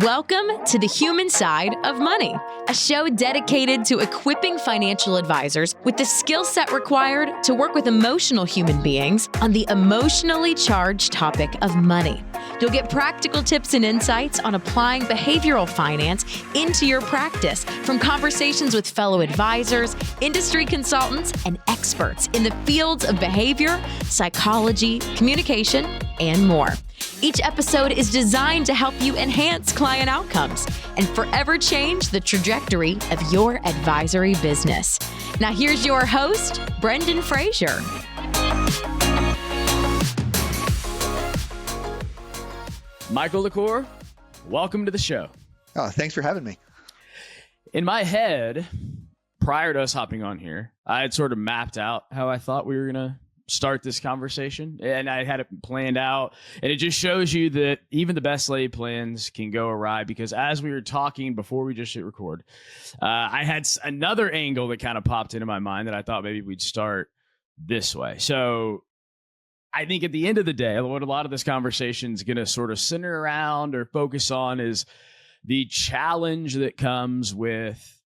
Welcome to the Human Side of Money, a show dedicated to equipping financial advisors with the skill set required to work with emotional human beings on the emotionally charged topic of money. You'll get practical tips and insights on applying behavioral finance into your practice from conversations with fellow advisors, industry consultants, and experts in the fields of behavior, psychology, communication, and more. Each episode is designed to help you enhance client outcomes and forever change the trajectory of your advisory business. Now here's your host, Brendan Frazier. Michael Lecours, welcome to the show. Oh, thanks for having me. In my head, prior to us hopping on here, I had sort of mapped out how I thought we were going to start this conversation, and I had it planned out, and it just shows you that even the best laid plans can go awry, because as we were talking before we just hit record, I had another angle that kind of popped into my mind that I thought maybe we'd start this way. So I think at the end of the day, what a lot of this conversation is going to sort of center around or focus on is the challenge that comes with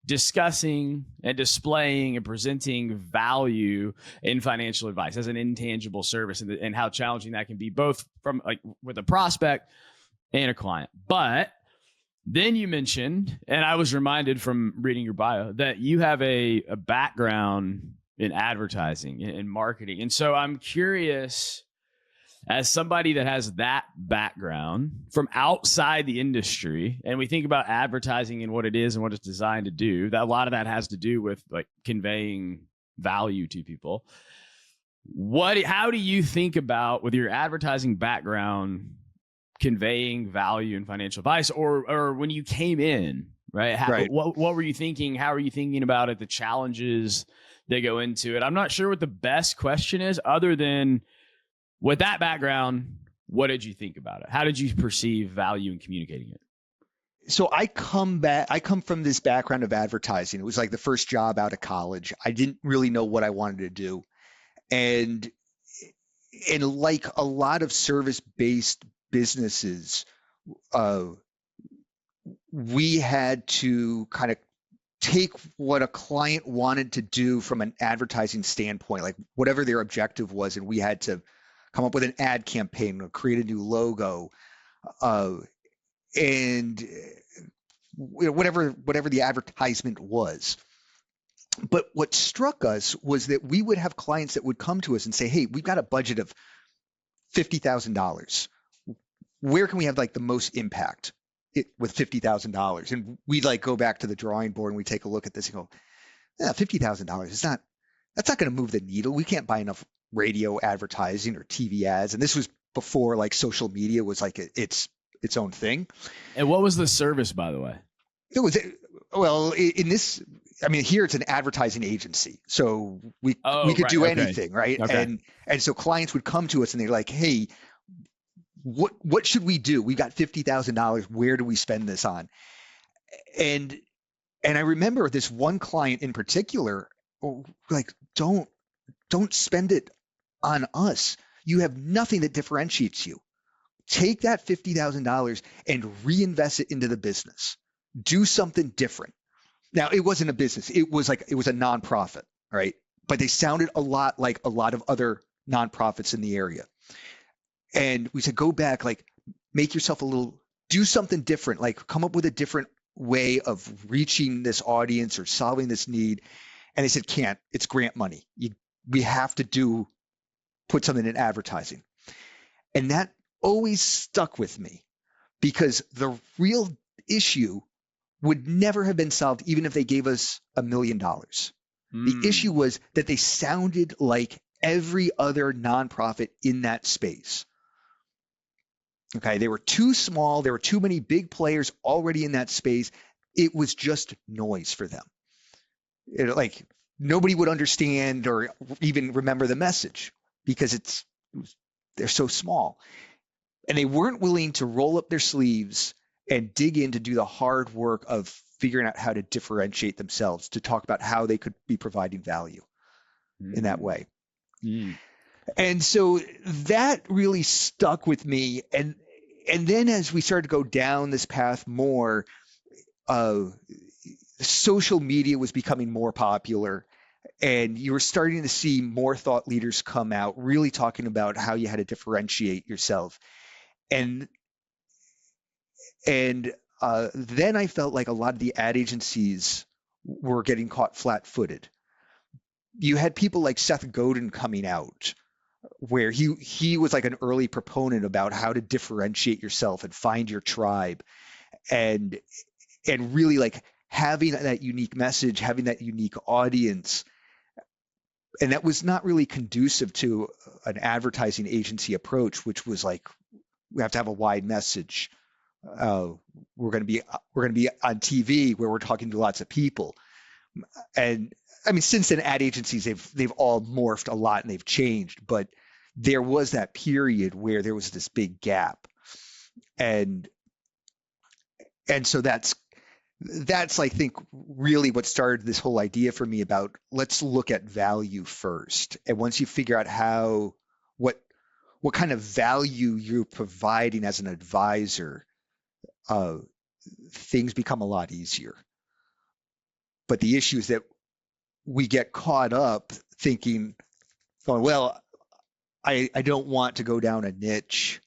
discussing and displaying and presenting value in financial advice as an intangible service, and how challenging that can be, both from like with a prospect and a client. But then you mentioned, and I was reminded from reading your bio, that you have a background in advertising and marketing. And so I'm curious, as somebody that has that background from outside the industry, and we think about advertising and what it is and what it's designed to do, that a lot of that has to do with like conveying value to people. How do you think about, with your advertising background, conveying value in financial advice, or when you came in, right? Right. What were you thinking? How are you thinking about it? The challenges that go into it. I'm not sure what the best question is, other than, with that background, what did you think about it? How did you perceive value in communicating it? So I come from this background of advertising. It was like the first job out of college. I didn't really know what I wanted to do. And like a lot of service-based businesses, we had to kind of take what a client wanted to do from an advertising standpoint, like whatever their objective was, and we had to come up with an ad campaign or create a new logo, and whatever the advertisement was. But what struck us was that we would have clients that would come to us and say, "Hey, we've got a budget of $50,000. Where can we have like the most impact with $50,000?" And we'd like go back to the drawing board and we take a look at this and go, "Yeah, $50,000 that's not going to move the needle. We can't buy enough radio advertising or TV ads." And this was before like social media was like its own thing. And what was the service, by the way? It was, well, in this, I mean, here it's an advertising agency, so we could do anything, right? Okay. And so clients would come to us and they're like, "Hey, what should we do? We've got $50,000. Where do we spend this on?" And I remember this one client in particular, like, don't spend it on us. You have nothing that differentiates you. Take that $50,000 and reinvest it into the business. Do something different. Now, it wasn't a business. It was a nonprofit, right? But they sounded a lot like a lot of other nonprofits in the area. And we said, go back, like, make yourself do something different, like come up with a different way of reaching this audience or solving this need. And they said, can't. It's grant money. We have to put something in advertising. And that always stuck with me, because the real issue would never have been solved even if they gave us $1 million. The issue was that they sounded like every other nonprofit in that space. Okay, they were too small. There were too many big players already in that space. It was just noise for them. Like nobody would understand or even remember the message because they're so small. And they weren't willing to roll up their sleeves and dig in to do the hard work of figuring out how to differentiate themselves, to talk about how they could be providing value in that way. And so that really stuck with me. And And then as we started to go down this path more, social media was becoming more popular, and you were starting to see more thought leaders come out really talking about how you had to differentiate yourself. And then I felt like a lot of the ad agencies were getting caught flat-footed. You had people like Seth Godin coming out, where he was like an early proponent about how to differentiate yourself and find your tribe, and really like having that unique message, having that unique audience. And that was not really conducive to an advertising agency approach, which was like, we have to have a wide message. We're going to be on TV where we're talking to lots of people. And I mean, since then, ad agencies, they've all morphed a lot and they've changed, but there was that period where there was this big gap. And so that's I think really what started this whole idea for me about let's look at value first. And once you figure out what kind of value you're providing as an advisor, things become a lot easier. But the issue is that we get caught up thinking, well, I don't want to go down a niche,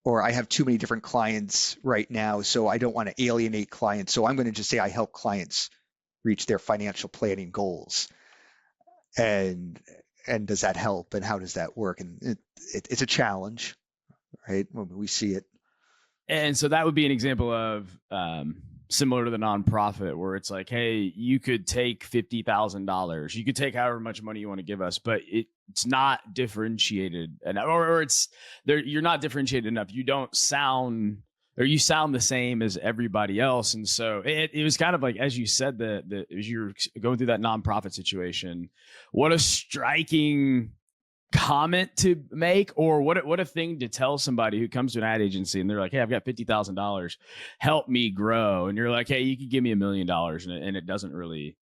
or I have too many different clients right now, so I don't want to alienate clients. So I'm going to just say I help clients reach their financial planning goals. And does that help? And how does that work? And it's a challenge, right? When we see it. And so that would be an example of similar to the nonprofit, where it's like, hey, you could take $50,000, you could take however much money you want to give us, but it's not differentiated enough, or it's there. You're not differentiated enough. You don't sound, or you sound the same as everybody else. And so it was kind of like, as you said, that as you're going through that nonprofit situation, what a striking comment to make, or what a thing to tell somebody who comes to an ad agency and they're like, hey, I've got $50,000, help me grow. And you're like, hey, you could give me $1 million, and it doesn't really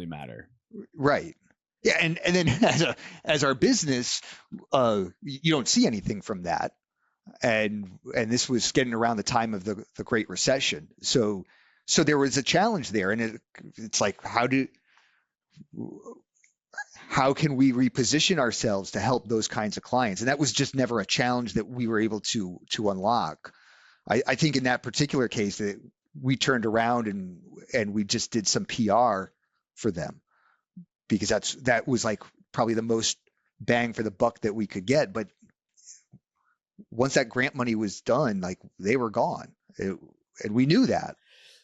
matter. Right. Yeah. And then as our business, you don't see anything from that. And this was getting around the time of the Great Recession. So there was a challenge there, and it's like, how can we reposition ourselves to help those kinds of clients? And that was just never a challenge that we were able to unlock. I think in that particular case that we turned around and we just did some PR for them, because that was like probably the most bang for the buck that we could get. But once that grant money was done, like, they were gone, and we knew that.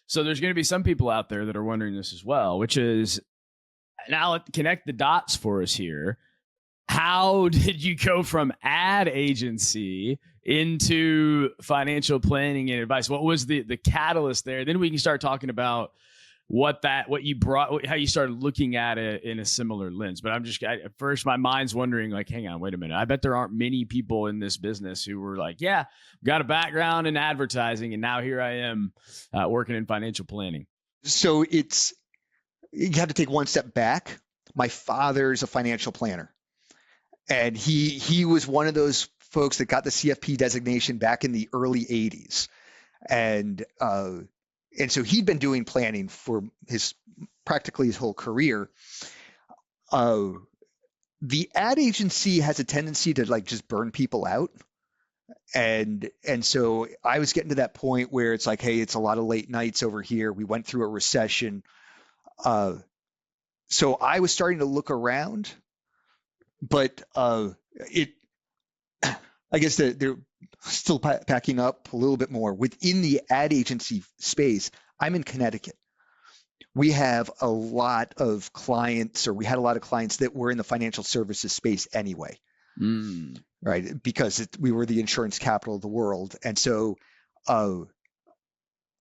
So there's going to be some people out there that are wondering this as well, which is, now connect the dots for us here. How did you go from ad agency into financial planning and advice? What was the catalyst there? Then we can start talking about what you brought, how you started looking at it in a similar lens. But at first my mind's wondering, like, hang on, wait a minute. I bet there aren't many people in this business who were like, yeah, got a background in advertising, and now here I am working in financial planning. So you have to take one step back. My father's a financial planner, and he was one of those folks that got the CFP designation back in the early 80s. And so he'd been doing planning for practically his whole career. The ad agency has a tendency to like just burn people out. And so I was getting to that point where it's like, hey, it's a lot of late nights over here. We went through a recession. So I was starting to look around, but I guess they're still packing up a little bit more within the ad agency space. I'm in Connecticut. We have a lot of clients, or we had a lot of clients that were in the financial services space anyway, right? Because we were the insurance capital of the world. And so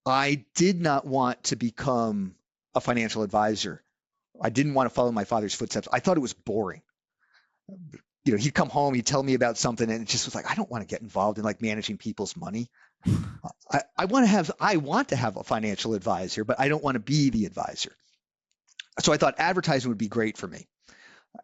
I did not want to become a financial advisor. I didn't want to follow my father's footsteps. I thought it was boring. He'd come home, he'd tell me about something, and it just was like, I don't want to get involved in like managing people's money. I want to have a financial advisor, but I don't want to be the advisor. So I thought advertising would be great for me.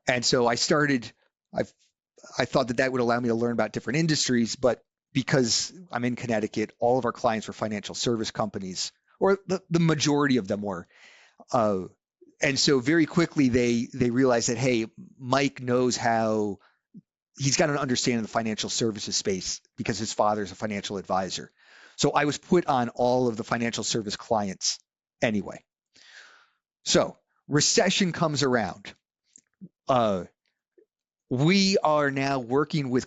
And so I thought that would allow me to learn about different industries, but because I'm in Connecticut, all of our clients were financial service companies, or the majority of them were. And so very quickly they realized that, hey, Mike knows how, he's got an understanding of the financial services space because his father's a financial advisor. So I was put on all of the financial service clients anyway. So recession comes around. We are now working with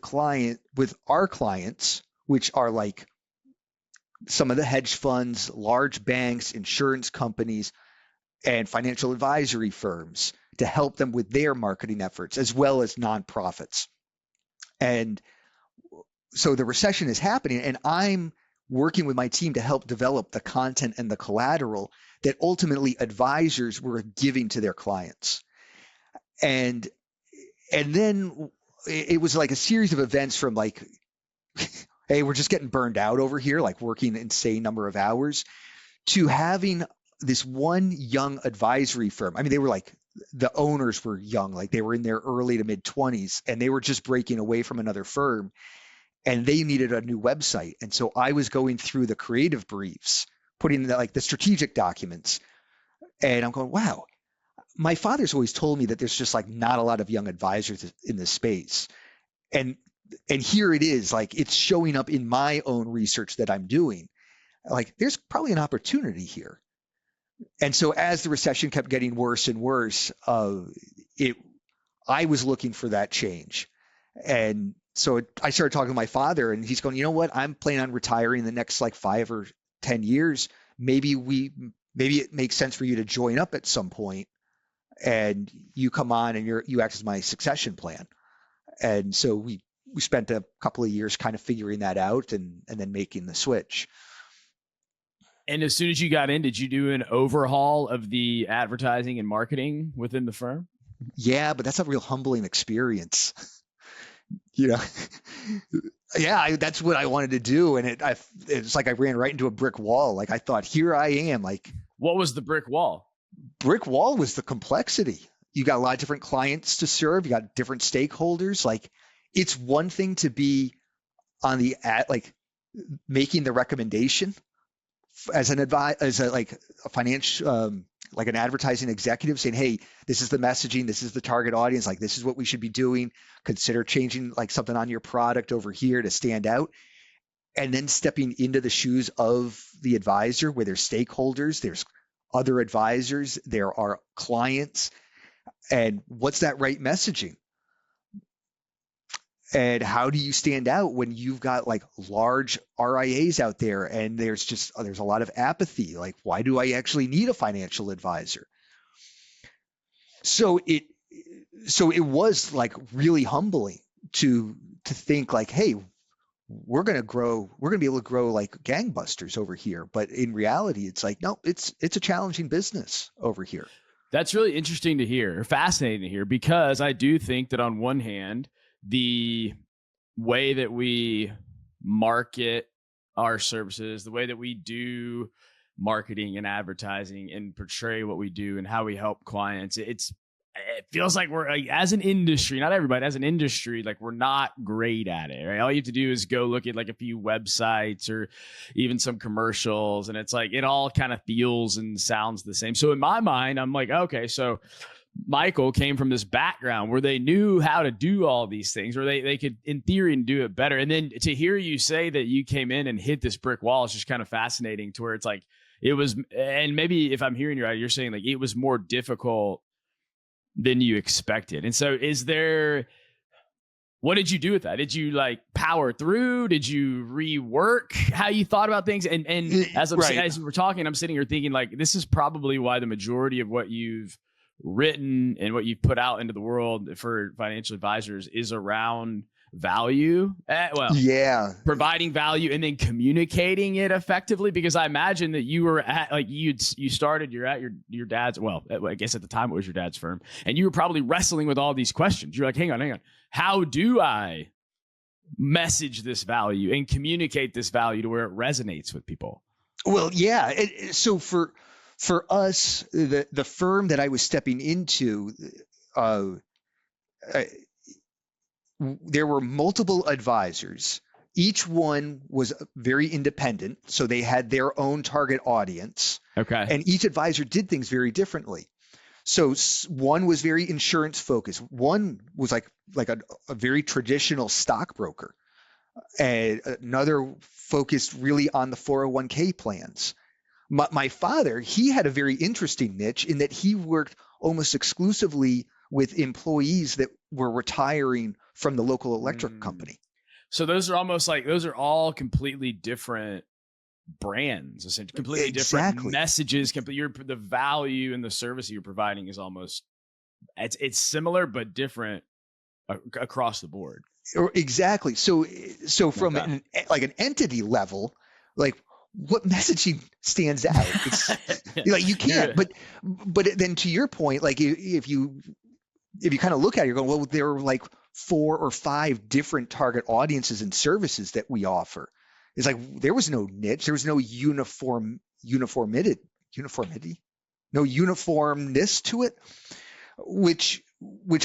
our clients, which are like some of the hedge funds, large banks, insurance companies, and financial advisory firms, to help them with their marketing efforts, as well as nonprofits. And so the recession is happening, and I'm working with my team to help develop the content and the collateral that ultimately advisors were giving to their clients. And then it was like a series of events from like, hey, we're just getting burned out over here, like working an insane number of hours, to having this one young advisory firm. I mean, they were like, the owners were young, like they were in their early to mid 20s, and they were just breaking away from another firm, and they needed a new website. And so I was going through the creative briefs, putting the strategic documents, and I'm going, wow, my father's always told me that there's just like not a lot of young advisors in this space. And here it is, like it's showing up in my own research that I'm doing. Like there's probably an opportunity here. And so as the recession kept getting worse and worse, I was looking for that change. And so I started talking to my father, and he's going, you know what, I'm planning on retiring in the next like 5 or 10 years. Maybe it makes sense for you to join up at some point, and you come on and you act as my succession plan. And so we spent a couple of years kind of figuring that out and then making the switch. And as soon as you got in, did you do an overhaul of the advertising and marketing within the firm? Yeah, but that's a real humbling experience. Yeah, that's what I wanted to do. And it's like I ran right into a brick wall. Like I thought, here I am. Like, what was the brick wall? Brick wall was the complexity. You got a lot of different clients to serve. You got different stakeholders. Like it's one thing to be on the like making the recommendation as an financial, like an advertising executive saying, hey, this is the messaging, this is the target audience, like this is what we should be doing. Consider changing like something on your product over here to stand out. And then stepping into the shoes of the advisor, where there's stakeholders, there's other advisors, there are clients, and what's that right messaging? And how do you stand out when you've got like large RIAs out there and there's a lot of apathy? Like, why do I actually need a financial advisor? So it was like really humbling to think like, hey, we're going to be able to grow like gangbusters over here. But in reality, it's like, no, it's a challenging business over here. That's really interesting to hear, fascinating to hear, because I do think that on one hand, the way that we market our services, the way that we do marketing and advertising and portray what we do and how we help clients, it feels like we're like, as an industry, not everybody, as an industry, like we're not great at it, right? All you have to do is go look at like a few websites or even some commercials, and it's like it all kind of feels and sounds the same. So in my mind, I'm like, okay, so Michael came from this background where they knew how to do all these things, or they could, in theory, do it better. And then to hear you say that you came in and hit this brick wall is just kind of fascinating, to where it's like it was, and maybe if I'm hearing you right, you're saying like it was more difficult than you expected. And so what did you do with that? Did you like power through? Did you rework how you thought about things? And as we're talking, I'm sitting here thinking like, this is probably why the majority of what you've written and what you've put out into the world for financial advisors is around value. Providing value and then communicating it effectively. Because I imagine that you were at like you're at your dad's, well, I guess at the time it was your dad's firm, and you were probably wrestling with all these questions. You're like, hang on, how do I message this value and communicate this value to where it resonates with people? Well, yeah. So for us, the firm that I was stepping into, there were multiple advisors each one was very independent. So they had their own target audience. Okay. And each advisor did things very differently. So one was very insurance focused. One was like a very traditional stockbroker. And another focused really on the 401k plans. My father, he had a very interesting niche in that he worked almost exclusively with employees that were retiring from the local electric company. So those are all completely different brands, essentially, completely different messages. The value and the service you're providing is almost, it's similar but different across the board. Exactly. So from an entity level, like what messaging stands out? It's like you can't. But then to your point, like if you kind of look at it, you're going, well, there are like 4 or 5 different target audiences and services that we offer. It's like there was no niche, there was no uniformity, no uniformness to it, which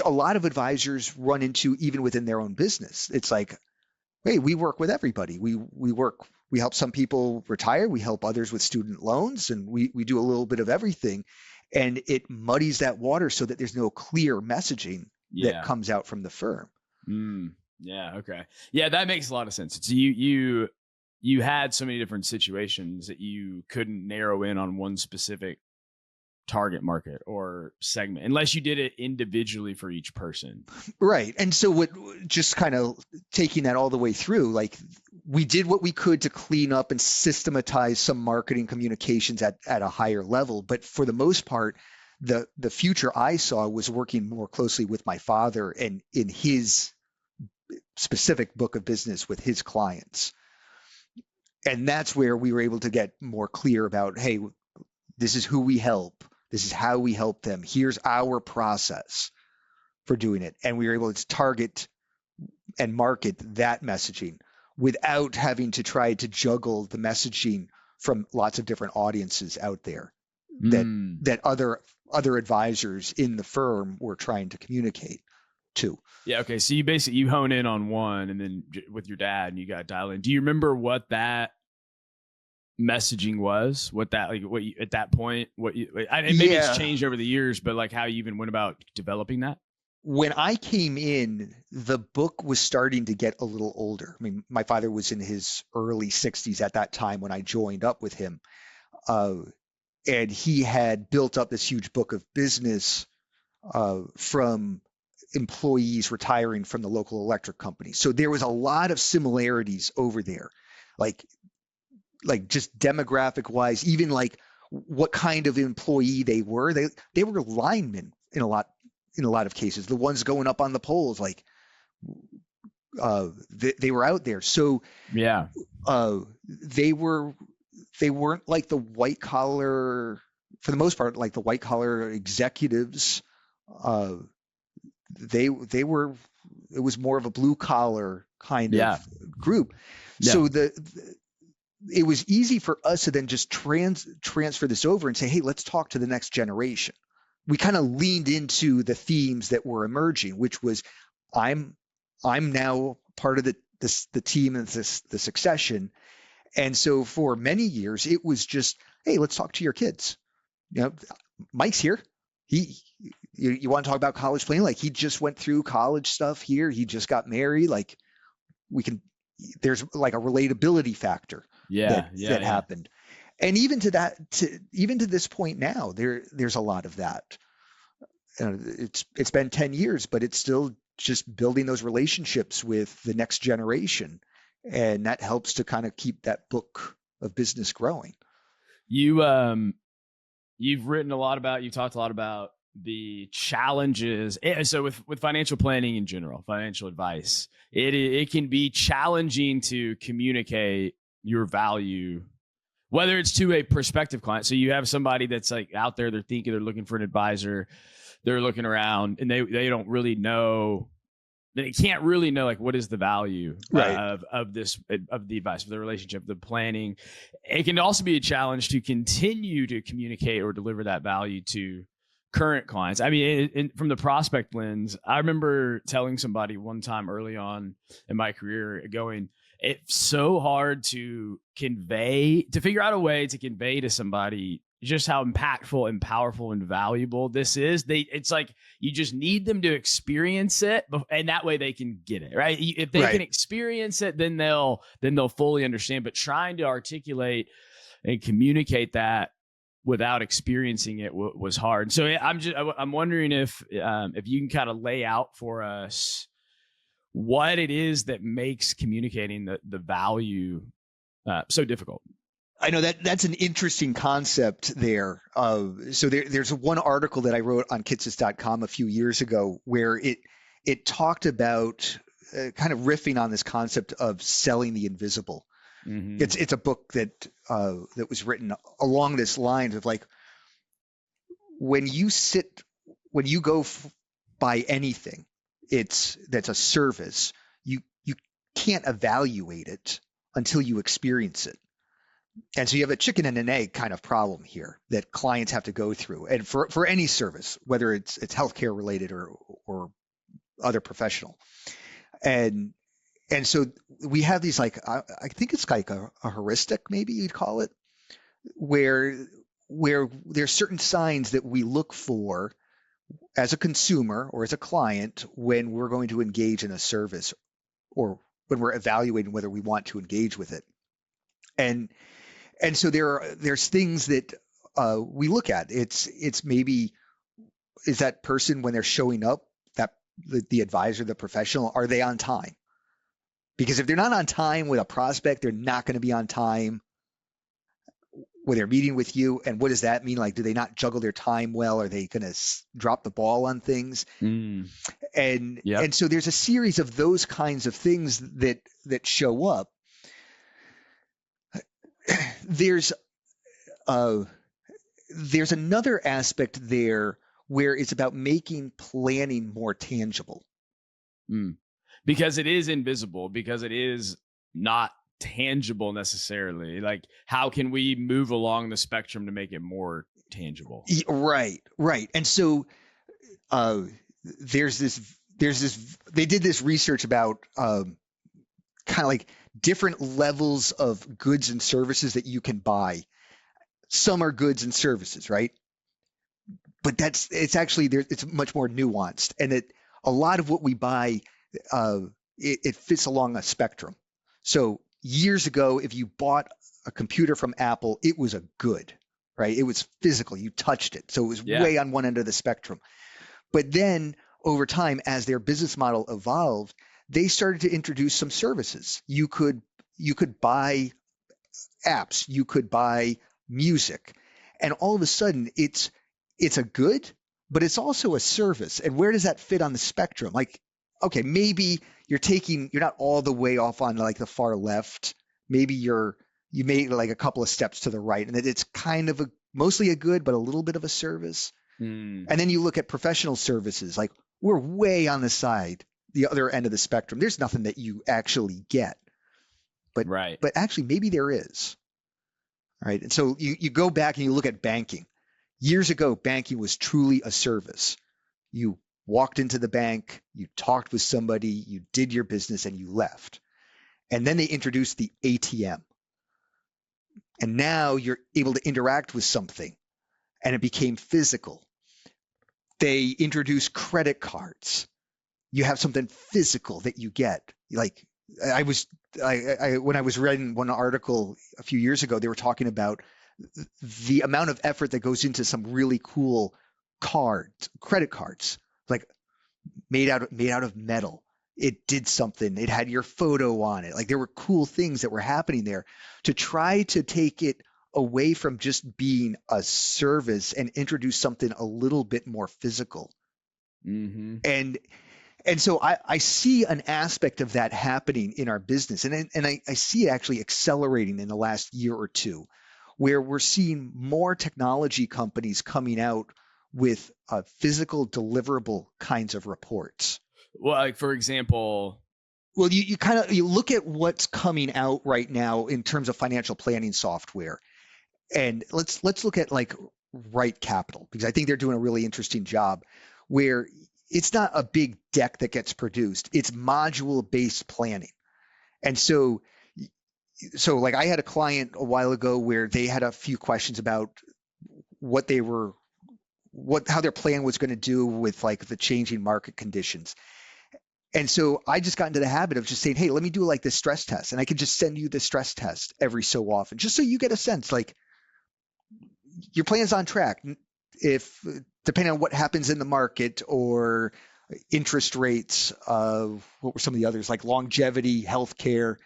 a lot of advisors run into even within their own business. It's like, hey, we work with everybody. We help some people retire, we help others with student loans, and we do a little bit of everything. And it muddies that water so that there's no clear messaging that comes out from the firm. Yeah. Okay. Yeah, that makes a lot of sense. So you had so many different situations that you couldn't narrow in on one specific target market or segment unless you did it individually for each person. Right. And so just kind of taking that all the way through, like we did what we could to clean up and systematize some marketing communications at a higher level. But for the most part, the future I saw was working more closely with my father and in his specific book of business with his clients. And that's where we were able to get more clear about, hey, this is who we help. This is how we help them. Here's our process for doing it. And we were able to target and market that messaging without having to try to juggle the messaging from lots of different audiences out there that other advisors in the firm were trying to communicate to. Yeah. Okay. So you hone in on one, and then with your dad, and you got dialed in. Do you remember what that messaging was? What you at that point? Maybe it's changed over the years, but like how you even went about developing that? When I came in, the book was starting to get a little older. I mean, my father was in his early 60s at that time when I joined up with him. And he had built up this huge book of business from employees retiring from the local electric company. So there was a lot of similarities over there, like just demographic wise, even like what kind of employee they were. They were linemen in a lot of cases. The ones going up on the poles, like they were out there. So yeah, they weren't like the white collar, for the most part, like the white collar executives. They were, it was more of a blue collar kind of group. Yeah. So it was easy for us to then just transfer this over and say, hey, let's talk to the next generation. We kind of leaned into the themes that were emerging, which was I'm now part of the team and the succession. And so for many years, it was just, hey, let's talk to your kids. You know, Mike's here. You want to talk about college planning? Like he just went through college stuff here. He just got married. Like there's like a relatability factor that happened. And even to this point now, there's a lot of that. It's been 10 years, but it's still just building those relationships with the next generation. And that helps to kind of keep that book of business growing. You've talked a lot about the challenges. So with financial planning in general, financial advice, it can be challenging to communicate your value, whether it's to a prospective client. So you have somebody that's like out there, they're looking for an advisor, they're looking around and they don't really know, they can't really know like what is the value of the advice, of the relationship, the planning. It can also be a challenge to continue to communicate or deliver that value to current clients. I mean, from the prospect lens, I remember telling somebody one time early on in my career going, it's so hard to figure out a way to convey to somebody just how impactful and powerful and valuable this is. It's like you just need them to experience it, and that way they can get it, right? If they can experience it, then they'll fully understand. But trying to articulate and communicate that without experiencing it was hard. So I'm wondering if you can kind of lay out for us what it is that makes communicating the value so difficult. I know that's an interesting concept there. So there's one article that I wrote on Kitsis.com a few years ago where it talked about kind of riffing on this concept of selling the invisible. Mm-hmm. It's a book that was written along this line of like, when you go buy anything, that's a service, you can't evaluate it until you experience it. And so you have a chicken and an egg kind of problem here that clients have to go through. And for any service, whether it's healthcare related or other professional. And so we have these, like, I think it's like a heuristic, maybe you'd call it, where there's certain signs that we look for as a consumer or as a client when we're going to engage in a service or when we're evaluating whether we want to engage with it. And so there's things that we look at. It's maybe, is that person, when they're showing up, that the advisor, the professional, are they on time? Because if they're not on time with a prospect, they're not going to be on time when they're meeting with you. And what does that mean? Like, do they not juggle their time well? Are they going to drop the ball on things? And so there's a series of those kinds of things that show up. There's another aspect there where it's about making planning more tangible. Because it is invisible, because it is not tangible necessarily. Like, how can we move along the spectrum to make it more tangible? Right. And so there's this, they did this research about kind of like different levels of goods and services that you can buy. Some are goods and services, right? But it's much more nuanced, and a lot of what we buy, it fits along a spectrum. So years ago, if you bought a computer from Apple, it was a good, right? It was physical. You touched it. So it was way on one end of the spectrum. But then over time, as their business model evolved, they started to introduce some services. You could buy apps, you could buy music, and all of a sudden it's a good, but it's also a service. And where does that fit on the spectrum? Like, okay, maybe you're not all the way off on like the far left. Maybe you made like a couple of steps to the right, and it's kind of mostly a good, but a little bit of a service. And then you look at professional services, like we're way on the side, the other end of the spectrum. There's nothing that you actually get, but actually maybe there is. Right. And so you go back and you look at banking. Years ago, banking was truly a service. You walked into the bank, you talked with somebody, you did your business, and you left. And then they introduced the ATM. And now you're able to interact with something, and it became physical. They introduced credit cards. You have something physical that you get. Like when I was reading one article a few years ago, they were talking about the amount of effort that goes into some really cool credit cards, like made out of metal. It did something. It had your photo on it. Like, there were cool things that were happening there to try to take it away from just being a service and introduce something a little bit more physical. And so I see an aspect of that happening in our business, and I see it actually accelerating in the last year or two, where we're seeing more technology companies coming out with physical deliverable kinds of reports. Well, like, for example, well, you look at what's coming out right now in terms of financial planning software, and let's look at like Right Capital, because I think they're doing a really interesting job where it's not a big deck that gets produced. It's module-based planning. And so like I had a client a while ago where they had a few questions about how their plan was going to do with like the changing market conditions. And so I just got into the habit of just saying, hey, let me do like this stress test. And I could just send you the stress test every so often, just so you get a sense like your plan's on track. If depending on what happens in the market or interest rates, what were some of the others, like longevity, healthcare,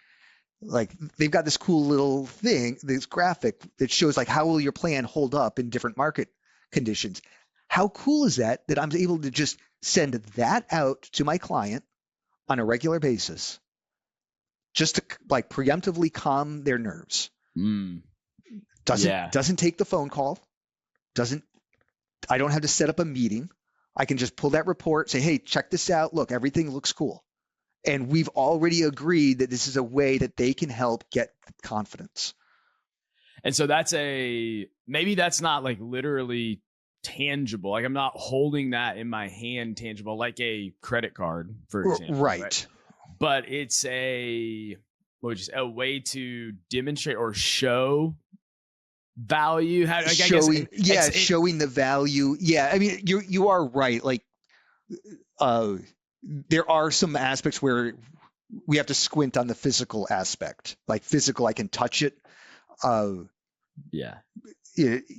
like they've got this cool little thing, this graphic that shows like how will your plan hold up in different market conditions. How cool is that I'm able to just send that out to my client on a regular basis just to like preemptively calm their nerves. Doesn't take the phone call. I don't have to set up a meeting. I can just pull that report, say, hey, check this out. Look, everything looks cool. And we've already agreed that this is a way that they can help get confidence. And so maybe that's not like literally tangible. Like I'm not holding that in my hand tangible, like a credit card, for example. Right. But it's a way to demonstrate or show value. Showing the value. Yeah. I mean, you are right. Like, there are some aspects where we have to squint on the physical aspect. Like physical, I can touch it.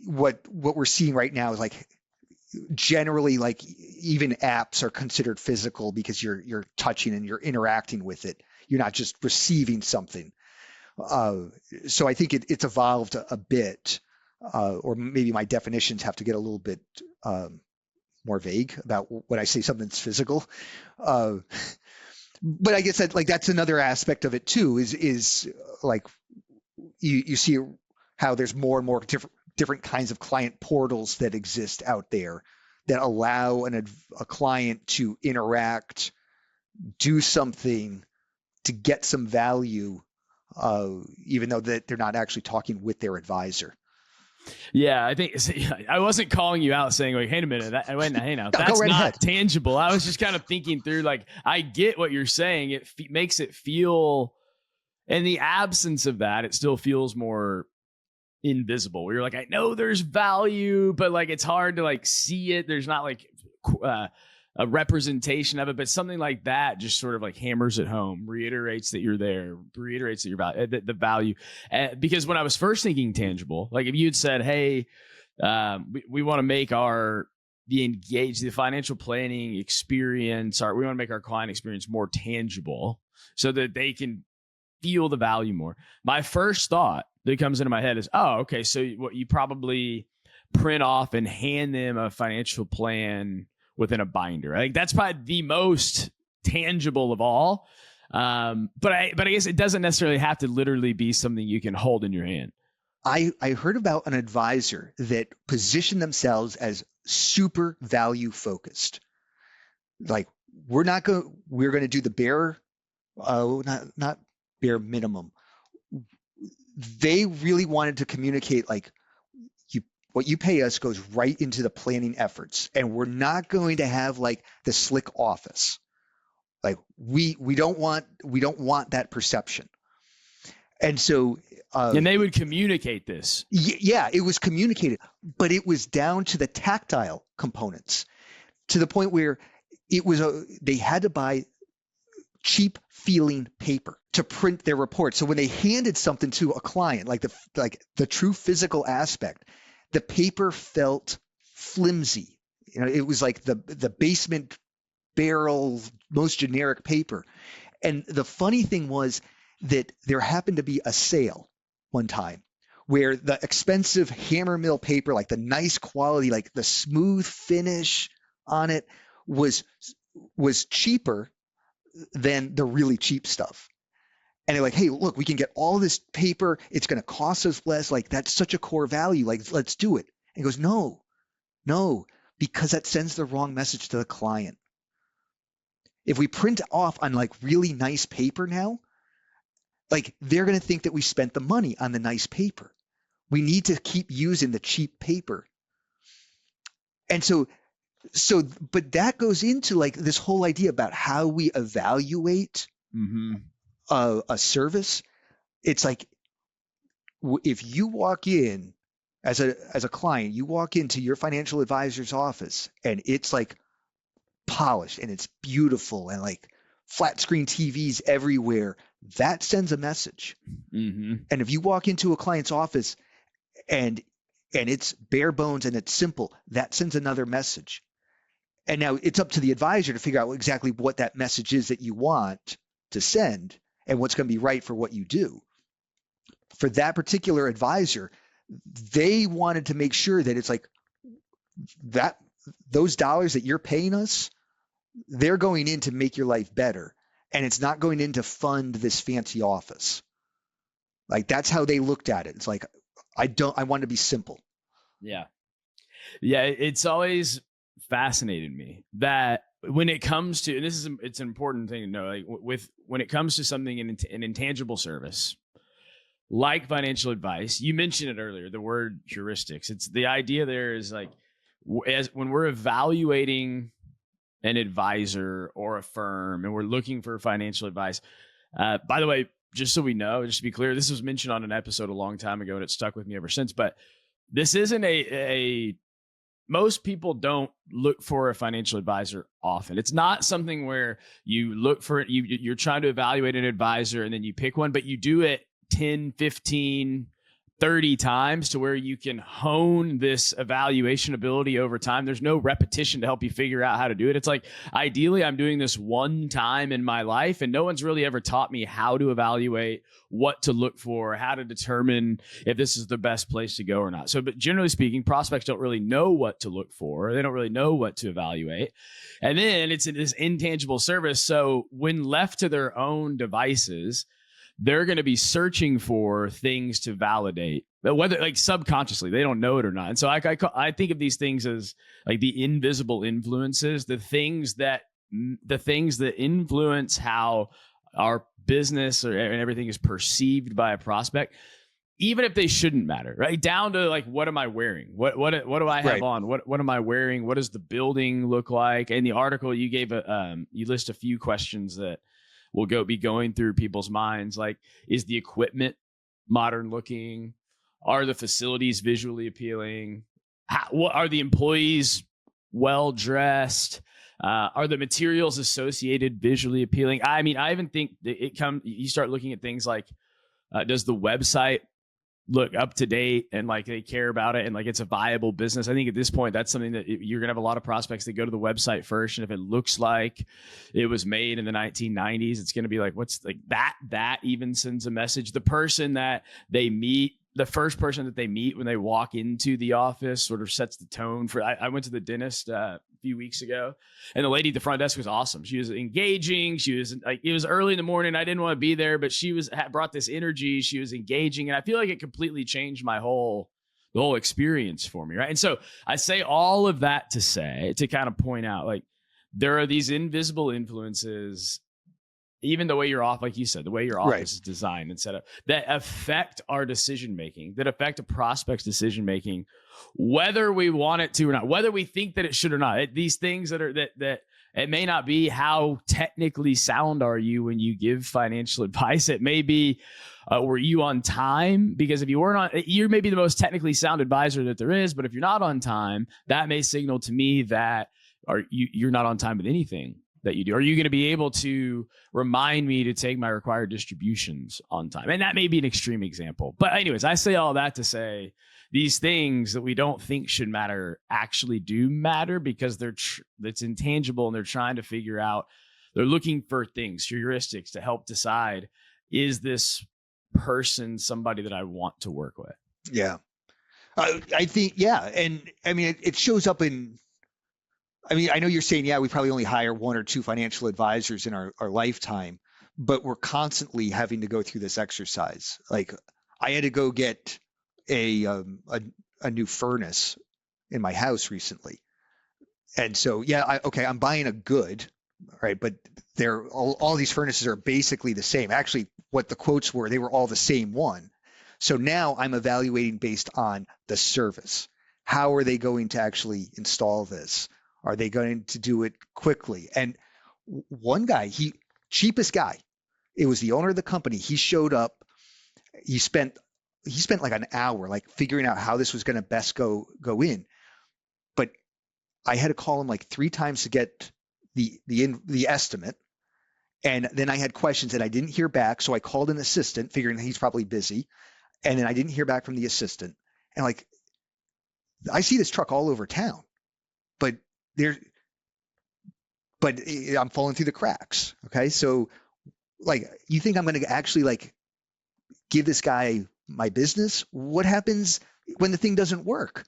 What we're seeing right now is like generally like even apps are considered physical because you're touching and you're interacting with it. You're not just receiving something. So I think it's evolved a bit, or maybe my definitions have to get a little bit more vague about when I say something's physical. But I guess that's another aspect of it too, is like you see how there's more and more different kinds of client portals that exist out there that allow a client to interact, do something to get some value, even though that they're not actually talking with their advisor. Yeah, I think I wasn't calling you out saying like, hey a minute, that's not ahead. Tangible. I was just kind of thinking through, like, I get what you're saying. It makes it feel, in the absence of that, it still feels more invisible. Where you're like, I know there's value, but like it's hard to like see it. There's not like a representation of it, but something like that just sort of like hammers it home, reiterates that you're there, reiterates that you're the value. Because when I was first thinking tangible, like if you had said, hey, we want to make the financial planning experience, we want to make our client experience more tangible so that they can feel the value more. My first thought that comes into my head is, oh, okay, so what you probably print off and hand them a financial plan within a binder. I think that's probably the most tangible of all. But I guess it doesn't necessarily have to literally be something you can hold in your hand. I heard about an advisor that positioned themselves as super value focused. Like we're going to do the bare, not bare minimum. They really wanted to communicate like, what you pay us goes right into the planning efforts, and we're not going to have like the slick office. Like we don't want that perception. And so, and they would communicate this. Yeah, it was communicated, but it was down to the tactile components, to the point where they had to buy cheap feeling paper to print their report. So when they handed something to a client, like the true physical aspect, the paper felt flimsy. It was like the basement barrel, most generic paper. And the funny thing was that there happened to be a sale one time where the expensive hammer mill paper, like the nice quality, like the smooth finish on it was cheaper than the really cheap stuff. And they're like, hey, look, we can get all this paper. It's going to cost us less. Like, that's such a core value. Like, let's do it. And he goes, no, because that sends the wrong message to the client. If we print off on like really nice paper now, like they're going to think that we spent the money on the nice paper. We need to keep using the cheap paper. And so, but that goes into like this whole idea about how we evaluate a service, it's like if you walk in as a client, you walk into your financial advisor's office and it's like polished and it's beautiful and like flat screen TVs everywhere, that sends a message. Mm-hmm. And if you walk into a client's office and it's bare bones and it's simple, that sends another message. And now it's up to the advisor to figure out exactly what that message is that you want to send and what's going to be right for what you do. For that particular advisor, they wanted to make sure that it's like that those dollars that you're paying us, they're going in to make your life better. And it's not going in to fund this fancy office. Like that's how they looked at it. It's like, I want to be simple. Yeah. Yeah. It's always fascinated me that when it comes to, and it's an important thing to know, like when it comes to something an intangible service, like financial advice, you mentioned it earlier, the word heuristics. It's the idea there is like, when we're evaluating an advisor or a firm and we're looking for financial advice, by the way, just so we know, just to be clear, this was mentioned on an episode a long time ago and it stuck with me ever since, but this isn't most people don't look for a financial advisor often. It's not something where you look for it. You're trying to evaluate an advisor and then you pick one, but you do it 10, 15, 30 times to where you can hone this evaluation ability over time. There's no repetition to help you figure out how to do it. It's like, ideally, I'm doing this one time in my life, and no one's really ever taught me how to evaluate, what to look for, how to determine if this is the best place to go or not. So, but generally speaking, prospects don't really know what to look for. They don't really know what to evaluate. And then it's this intangible service. So when left to their own devices, they're going to be searching for things to validate, whether like subconsciously, they don't know it or not. And so I think of these things as like the invisible influences, the things that influence how our business and everything is perceived by a prospect, even if they shouldn't matter, right? Down to like, what am I wearing? What do I have on? What am I wearing? What does the building look like? In the article you gave you list a few questions that will be going through people's minds. Like, is the equipment modern looking? Are the facilities visually appealing? What are the employees well dressed? Are the materials associated visually appealing? I mean, I even think that you start looking at things like, does the website look up to date and like they care about it and like it's a viable business? I think at this point, that's something that you're going to have a lot of prospects that go to the website first. And if it looks like it was made in the 1990s, it's going to be like, what's like that even sends a message. The person that they meet, the first person that they meet when they walk into the office sort of sets the tone for, I went to the dentist a few weeks ago and the lady at the front desk was awesome. She was engaging. She was like, it was early in the morning. I didn't want to be there, but she brought this energy. She was engaging. And I feel like it completely changed the whole experience for me. Right. And so I say all of that to kind of point out, like, there are these invisible influences, even the way your office, like you said, the way your office is designed and set up, that affect our decision-making, that affect a prospect's decision-making, whether we want it to or not, whether we think that it should or not. These things that it may not be how technically sound are you when you give financial advice. It may be, were you on time? Because if you weren't on, you may be the most technically sound advisor that there is, but if you're not on time, that may signal to me that you're not on time with anything that you do. Are you going to be able to remind me to take my required distributions on time? And that may be an extreme example. But anyways, I say all that to say these things that we don't think should matter actually do matter, because it's intangible and they're trying to figure out, they're looking for things, heuristics to help decide, is this person somebody that I want to work with? Yeah. I think, yeah. And I mean, it shows up in, I mean, I know you're saying, yeah, we probably only hire one or two financial advisors in our lifetime, but we're constantly having to go through this exercise. Like, I had to go get a new furnace in my house recently. And so, yeah, I'm buying a good, right? But all these furnaces are basically the same. Actually, what the quotes were, they were all the same one. So now I'm evaluating based on the service. How are they going to actually install this? Are they going to do it quickly? And one guy, cheapest guy, It was the owner of the company. He showed up. He spent like an hour like figuring out how this was going to best go in. But I had to call him like 3 times to get the estimate. And then I had questions and I didn't hear back. So I called an assistant figuring he's probably busy. And then I didn't hear back from the assistant. And like, I see this truck all over town, but I'm falling through the cracks. Okay. So like, you think I'm going to actually like give this guy my business? What happens when the thing doesn't work?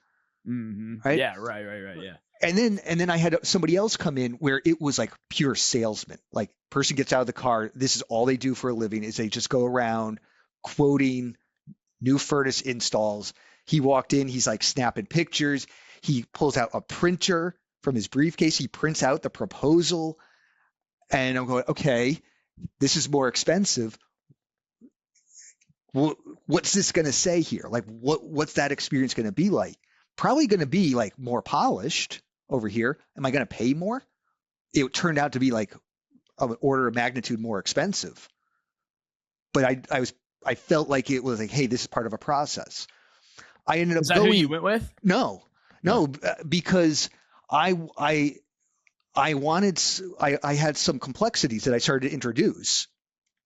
Mm-hmm. Right. Yeah. Right. Yeah. And then I had somebody else come in where it was like pure salesman. Like, person gets out of the car. This is all they do for a living is they just go around quoting new furnace installs. He walked in, he's like snapping pictures. He pulls out a printer from his briefcase. He prints out the proposal. And I'm going, okay, this is more expensive. What's this going to say here? Like, what's that experience going to be like? Probably going to be like more polished over here. Am I going to pay more? It turned out to be like an order of magnitude more expensive. But I felt like it was like, hey, this is part of a process. I ended up Is that who you went with? No, because I had some complexities that I started to introduce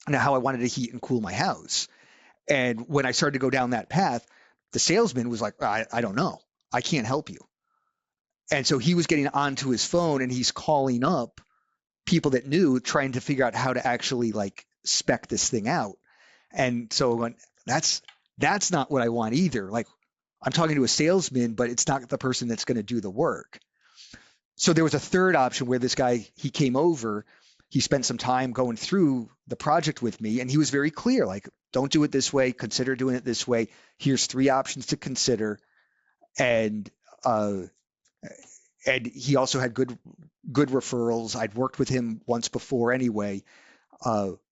now how I wanted to heat and cool my house. And when I started to go down that path, the salesman was like, I don't know. I can't help you. And so he was getting onto his phone and he's calling up people that knew, trying to figure out how to actually like spec this thing out. And so I went, that's not what I want either. Like, I'm talking to a salesman, but it's not the person that's going to do the work. So there was a third option where this guy, he came over, he spent some time going through the project with me, and he was very clear, like, don't do it this way, consider doing it this way. Here's 3 options to consider. And he also had good referrals. I'd worked with him once before anyway.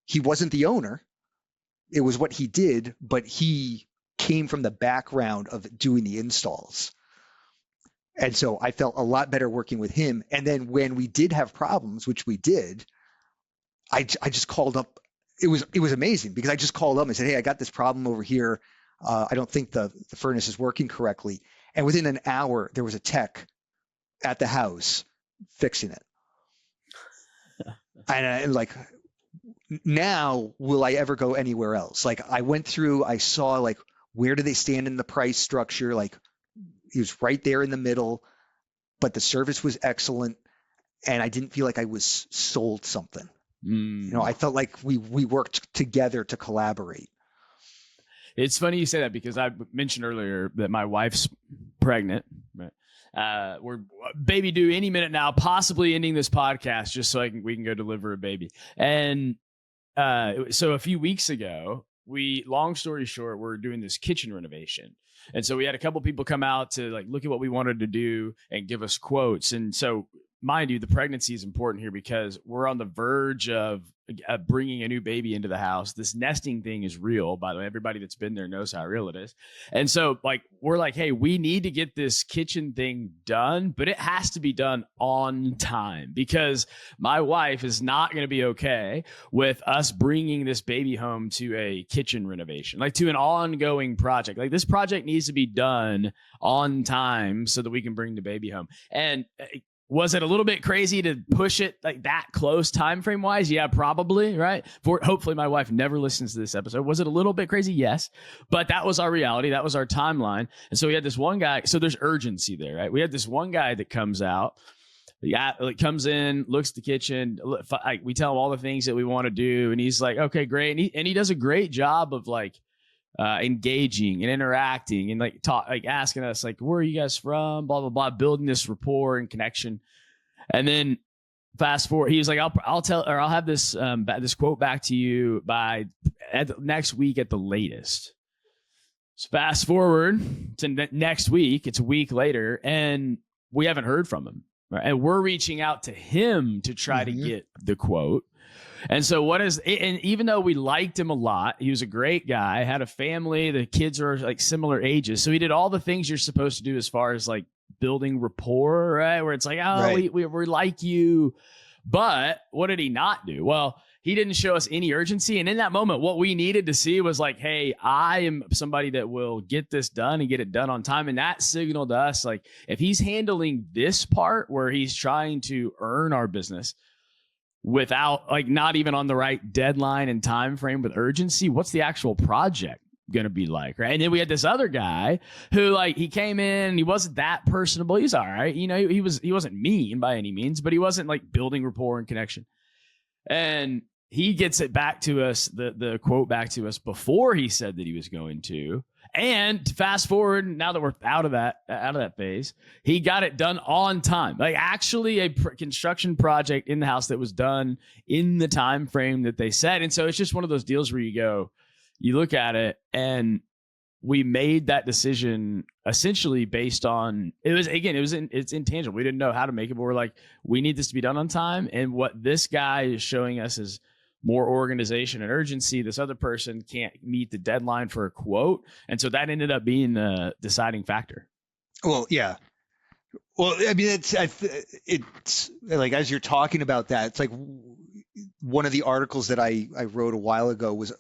He wasn't the owner. It was what he did, but he came from the background of doing the installs. And so I felt a lot better working with him. And then when we did have problems, which we did, I just called up. It was amazing because I just called up and said, hey, I got this problem over here. I don't think the furnace is working correctly. And within an hour, there was a tech at the house fixing it. And like, now will I ever go anywhere else? Like, I went through, I saw like, where do they stand in the price structure? Like, he was right there in the middle, but the service was excellent. And I didn't feel like I was sold something. You know, I felt like we worked together to collaborate. It's funny you say that because I mentioned earlier that my wife's pregnant. Right? We're baby due any minute now, possibly ending this podcast just so we can go deliver a baby. And so a few weeks ago, long story short, we're doing this kitchen renovation. And so we had a couple people come out to like look at what we wanted to do and give us quotes. And so, mind you, the pregnancy is important here because we're on the verge of bringing a new baby into the house. This nesting thing is real, by the way. Everybody that's been there knows how real it is. And so like, we're like, hey, we need to get this kitchen thing done, but it has to be done on time because my wife is not going to be okay with us bringing this baby home to a kitchen renovation, like to an ongoing project. Like, this project needs to be done on time so that we can bring the baby home. And was it a little bit crazy to push it like that close time frame wise? Yeah, probably, right? Hopefully my wife never listens to this episode. Was it a little bit crazy? Yes. But that was our reality. That was our timeline. And so we had this one guy. So there's urgency there, right? We had this one guy that comes out. Yeah, like comes in, looks at the kitchen. We tell him all the things that we want to do. And he's like, okay, great. And he does a great job of like, engaging and interacting and like asking us like, where are you guys from? Blah, blah, blah, building this rapport and connection. And then fast forward, he was like, I'll have this, this quote back to you by next week at the latest. So fast forward to next week, it's a week later and we haven't heard from him. Right? And we're reaching out to him to try to get the quote. And so and even though we liked him a lot, he was a great guy, had a family, the kids are like similar ages. So he did all the things you're supposed to do as far as like building rapport, right? Where it's like, oh, right. we like you. But what did he not do? Well, he didn't show us any urgency. And in that moment, what we needed to see was like, hey, I am somebody that will get this done and get it done on time. And that signaled to us, like, if he's handling this part where he's trying to earn our business without, like, not even on the right deadline and time frame with urgency, what's the actual project going to be like? Right. And then we had this other guy who, like, he came in and he wasn't that personable. He's all right. You know, he wasn't mean by any means, but he wasn't like building rapport and connection. And he gets it back to us, the quote back to us before he said that he was going to. And fast forward, now that we're out of that phase, he got it done on time. Like, actually a construction project in the house that was done in the time frame that they said. And so it's just one of those deals where you look at it, and we made that decision essentially based on, it's intangible. We didn't know how to make it, but we're like, we need this to be done on time. And what this guy is showing us is more organization and urgency. This other person can't meet the deadline for a quote. And so that ended up being the deciding factor. Well, yeah. Well, I mean, it's like, as you're talking about that, it's like one of the articles that I wrote a while ago was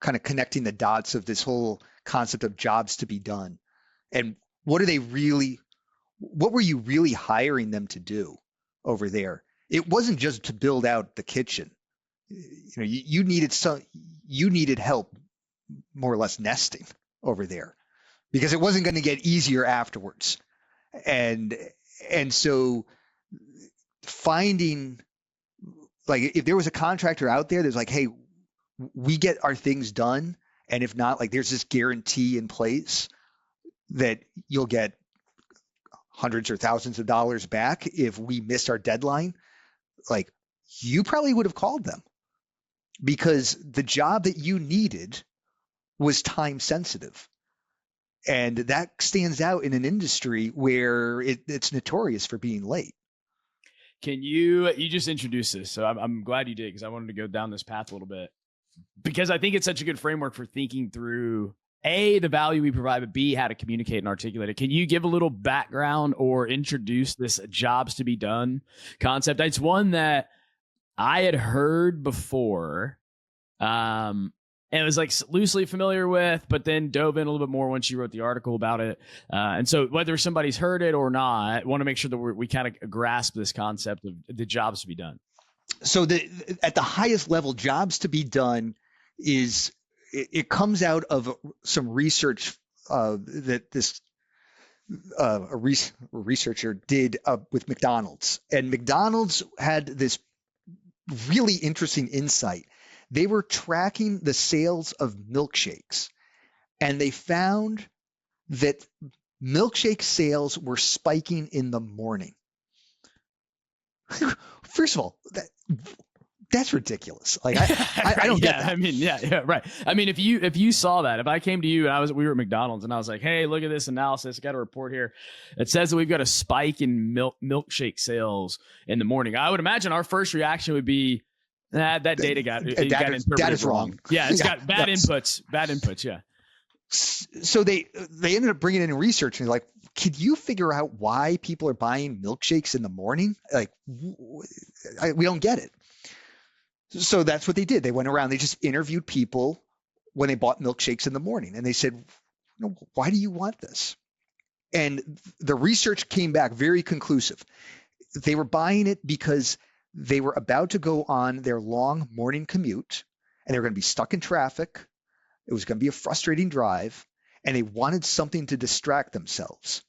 kind of connecting the dots of this whole concept of jobs to be done. And what were you really hiring them to do over there? It wasn't just to build out the kitchen. You know, you needed help more or less nesting over there, because it wasn't going to get easier afterwards. And so finding, like, if there was a contractor out there that's like, hey, we get our things done, and if not, like, there's this guarantee in place that you'll get hundreds or thousands of dollars back if we missed our deadline, like, you probably would have called them, because the job that you needed was time sensitive. And that stands out in an industry where it's notorious for being late. Can you just introduce this? So I'm glad you did, because I wanted to go down this path a little bit, because I think it's such a good framework for thinking through A, the value we provide, but B, how to communicate and articulate it. Can you give a little background or introduce this jobs to be done concept? It's one that I had heard before, and it was like loosely familiar with, but then dove in a little bit more once you wrote the article about it. And so whether somebody's heard it or not, I want to make sure that we kind of grasp this concept of the jobs to be done. So at the highest level, jobs to be done it comes out of some research that this a researcher did with McDonald's. And McDonald's had this really interesting insight. They were tracking the sales of milkshakes, and they found that milkshake sales were spiking in the morning. First of all, that's ridiculous. Like, I don't get that. I mean, yeah, right. I mean, if you saw that, if I came to you and we were at McDonald's and I was like, hey, look at this analysis, I got a report here. It says that we've got a spike in milkshake sales in the morning. I would imagine our first reaction would be, that data got interpreted wrong. Yeah, it's got bad inputs. Yeah. So they ended up bringing in research, and they're like, could you figure out why people are buying milkshakes in the morning? Like, we don't get it. So that's what they did. They went around, they just interviewed people when they bought milkshakes in the morning, and they said, why do you want this? And the research came back very conclusive. They were buying it because they were about to go on their long morning commute, and they were going to be stuck in traffic. It was going to be a frustrating drive, and they wanted something to distract themselves.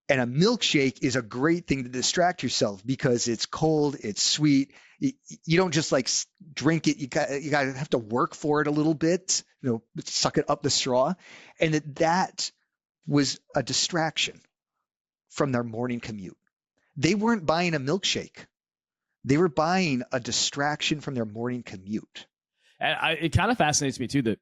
And a milkshake is a great thing to distract yourself, because it's cold, it's sweet. You don't just like drink it. You got to have to work for it a little bit, suck it up the straw. And that was a distraction from their morning commute. They weren't buying a milkshake. They were buying a distraction from their morning commute. And it kind of fascinates me too that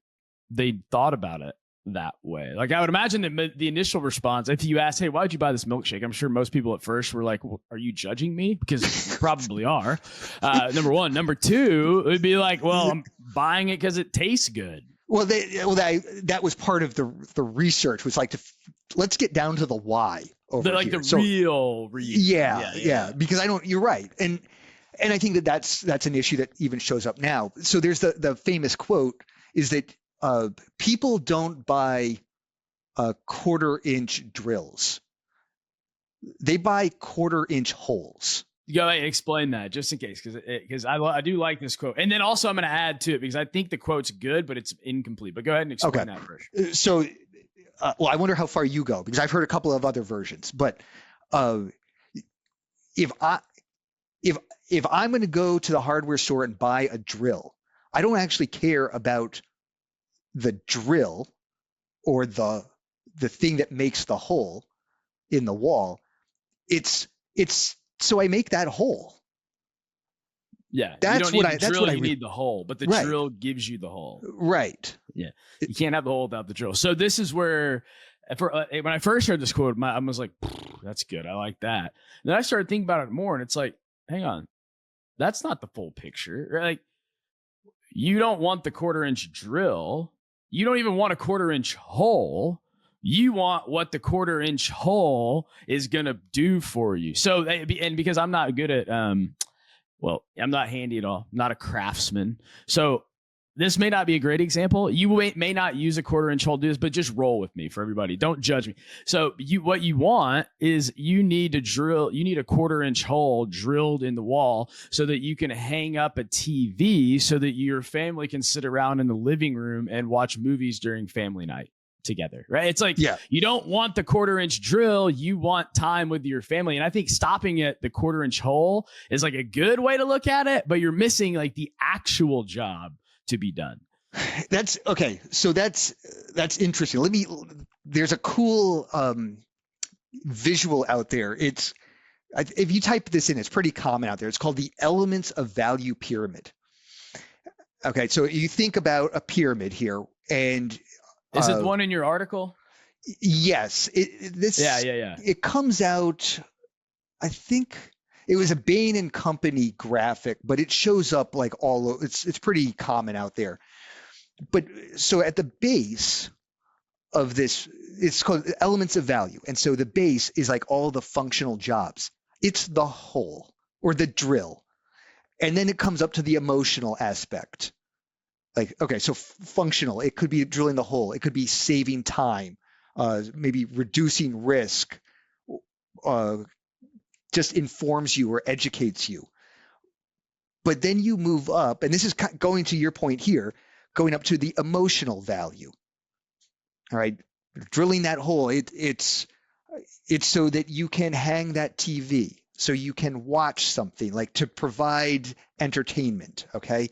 they thought about it that way. Like, I would imagine that the initial response, if you ask, hey, why would you buy this milkshake? I'm sure most people at first were like, well, are you judging me? Because you probably are. Number one. Number two, it would be like, well, I'm buying it because it tastes good. Well, that was part of the research, was like, let's get down to the why over like here. The real reason. Yeah. Because you're right. And And I think that that's an issue that even shows up now. So there's the famous quote is that people don't buy 1/4-inch drills. They buy 1/4-inch holes. Go ahead, explain that just in case, because I do like this quote. And then also I'm going to add to it because I think the quote's good, but it's incomplete. But go ahead and explain that first. So, well, I wonder how far you go because I've heard a couple of other versions. But if I'm going to go to the hardware store and buy a drill, I don't actually care about the drill or the thing that makes the hole in the wall. It's so I make that hole. Yeah, that's what I need the hole, but the drill gives you the hole. Right. Yeah, you can't have the hole without the drill. So this is where, when I first heard this quote, I was like, "That's good. I like that." And then I started thinking about it more, and it's like, hang on, that's not the full picture. Right? Like, you don't want the 1/4-inch drill. You don't even want a 1/4-inch hole. You want what the 1/4-inch hole is going to do for you. So, and because I'm not good at, I'm not handy at all. I'm not a craftsman. So this may not be a great example. You may not use a 1/4-inch hole to do this, but just roll with me for everybody. Don't judge me. So what you want is you need a 1/4-inch hole drilled in the wall so that you can hang up a TV so that your family can sit around in the living room and watch movies during family night together, right? It's like, you don't want the 1/4-inch drill, you want time with your family. And I think stopping at the 1/4-inch hole is like a good way to look at it, but you're missing like the actual job to be done. That's okay. So that's interesting. There's a cool visual out there. If you type this in, it's pretty common out there. It's called the elements of value pyramid. Okay. So you think about a pyramid here, and is it the one in your article? Yes. It comes out, I think it was a Bain and Company graphic, but it shows up like it's pretty common out there. But so at the base of this, it's called elements of value. And so the base is like all the functional jobs. It's the hole or the drill. And then it comes up to the emotional aspect. Like, okay, so functional, it could be drilling the hole. It could be saving time, maybe reducing risk, just informs you or educates you. But then you move up, and this is going to your point here, going up to the emotional value. All right, drilling that hole, it's so that you can hang that TV, so you can watch something, like to provide entertainment, okay?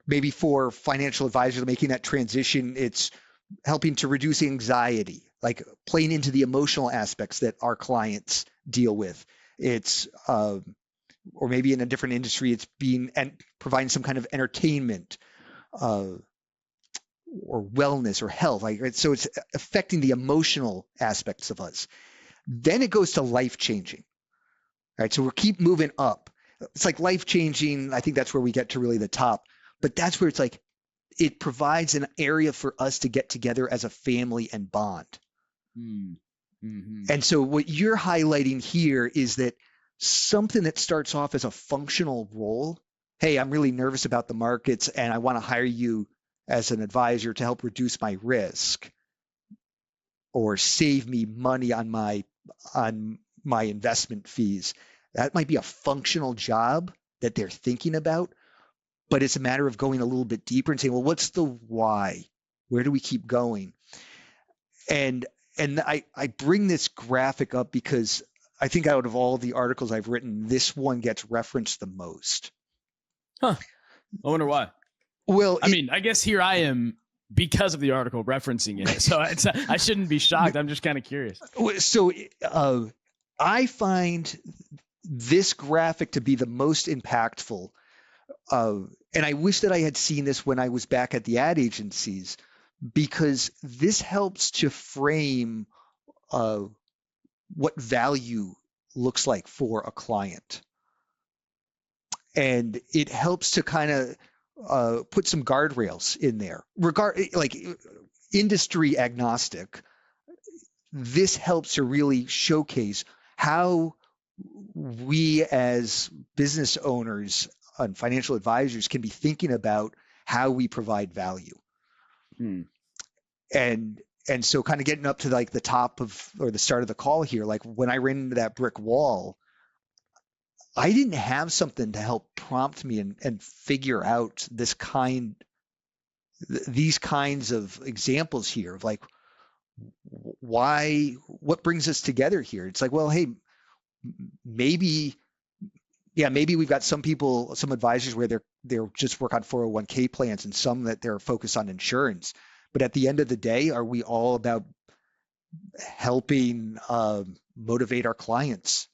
Maybe for financial advisors making that transition, it's helping to reduce anxiety, like playing into the emotional aspects that our clients deal with. It's or maybe in a different industry, it's providing some kind of entertainment or wellness or health. Right? So it's affecting the emotional aspects of us. Then it goes to life changing. Right. So we'll keep moving up. It's like life changing. I think that's where we get to really the top. But that's where it's like it provides an area for us to get together as a family and bond. Mm-hmm. And so what you're highlighting here is that something that starts off as a functional role. Hey, I'm really nervous about the markets and I want to hire you as an advisor to help reduce my risk or save me money on my investment fees. That might be a functional job that they're thinking about, but it's a matter of going a little bit deeper and saying, well, what's the why? Where do we keep going? And I bring this graphic up because I think out of all the articles I've written, this one gets referenced the most. Huh. I wonder why. Well, I guess here I am because of the article referencing it. So I shouldn't be shocked. I'm just kind of curious. So I find this graphic to be the most impactful. And I wish that I had seen this when I was back at the ad agencies, because this helps to frame what value looks like for a client. And it helps to kind of put some guardrails in there. Like industry agnostic, this helps to really showcase how we as business owners and financial advisors can be thinking about how we provide value. And so kind of getting up to like the top of, or the start of the call here, like when I ran into that brick wall, I didn't have something to help prompt me and figure out these kinds of examples here of like, what brings us together here? It's like, well, hey, maybe we've got some people, some advisors where they're just work on 401k plans, and some that they're focused on insurance. But at the end of the day, are we all about helping motivate our clients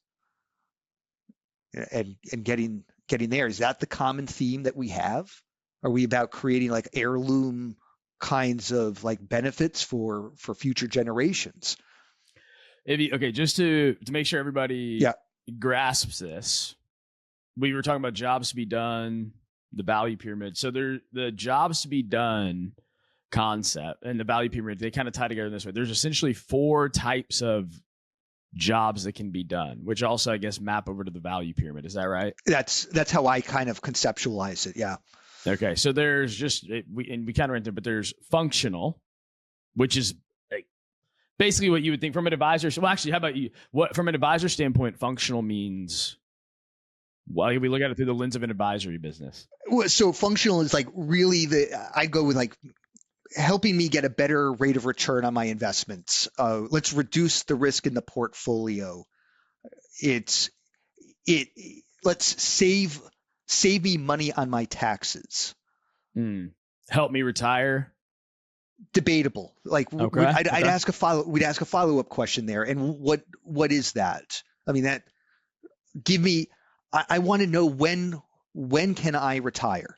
and getting there? Is that the common theme that we have? Are we about creating like heirloom kinds of like benefits for future generations? Okay, just to make sure everybody grasps this, we were talking about jobs to be done, the value pyramid. So the jobs to be done concept and the value pyramid, they kind of tie together in this way. There's essentially 4 types of jobs that can be done, which also, I guess, map over to the value pyramid. Is that right? That's how I kind of conceptualize it. Yeah. Okay. So there's just, we kind of went there, but there's functional, which is basically what you would think from an advisor. Well, actually, how about you? What, from an advisor standpoint, functional means? Well, we look at it through the lens of an advisory business. So functional is like really I go with like helping me get a better rate of return on my investments. Let's reduce the risk in the portfolio. Let's save me money on my taxes. Help me retire. Debatable. Like okay. I'd ask we'd ask a follow-up question there. And what is that? I mean, that give me, I want to know when can I retire?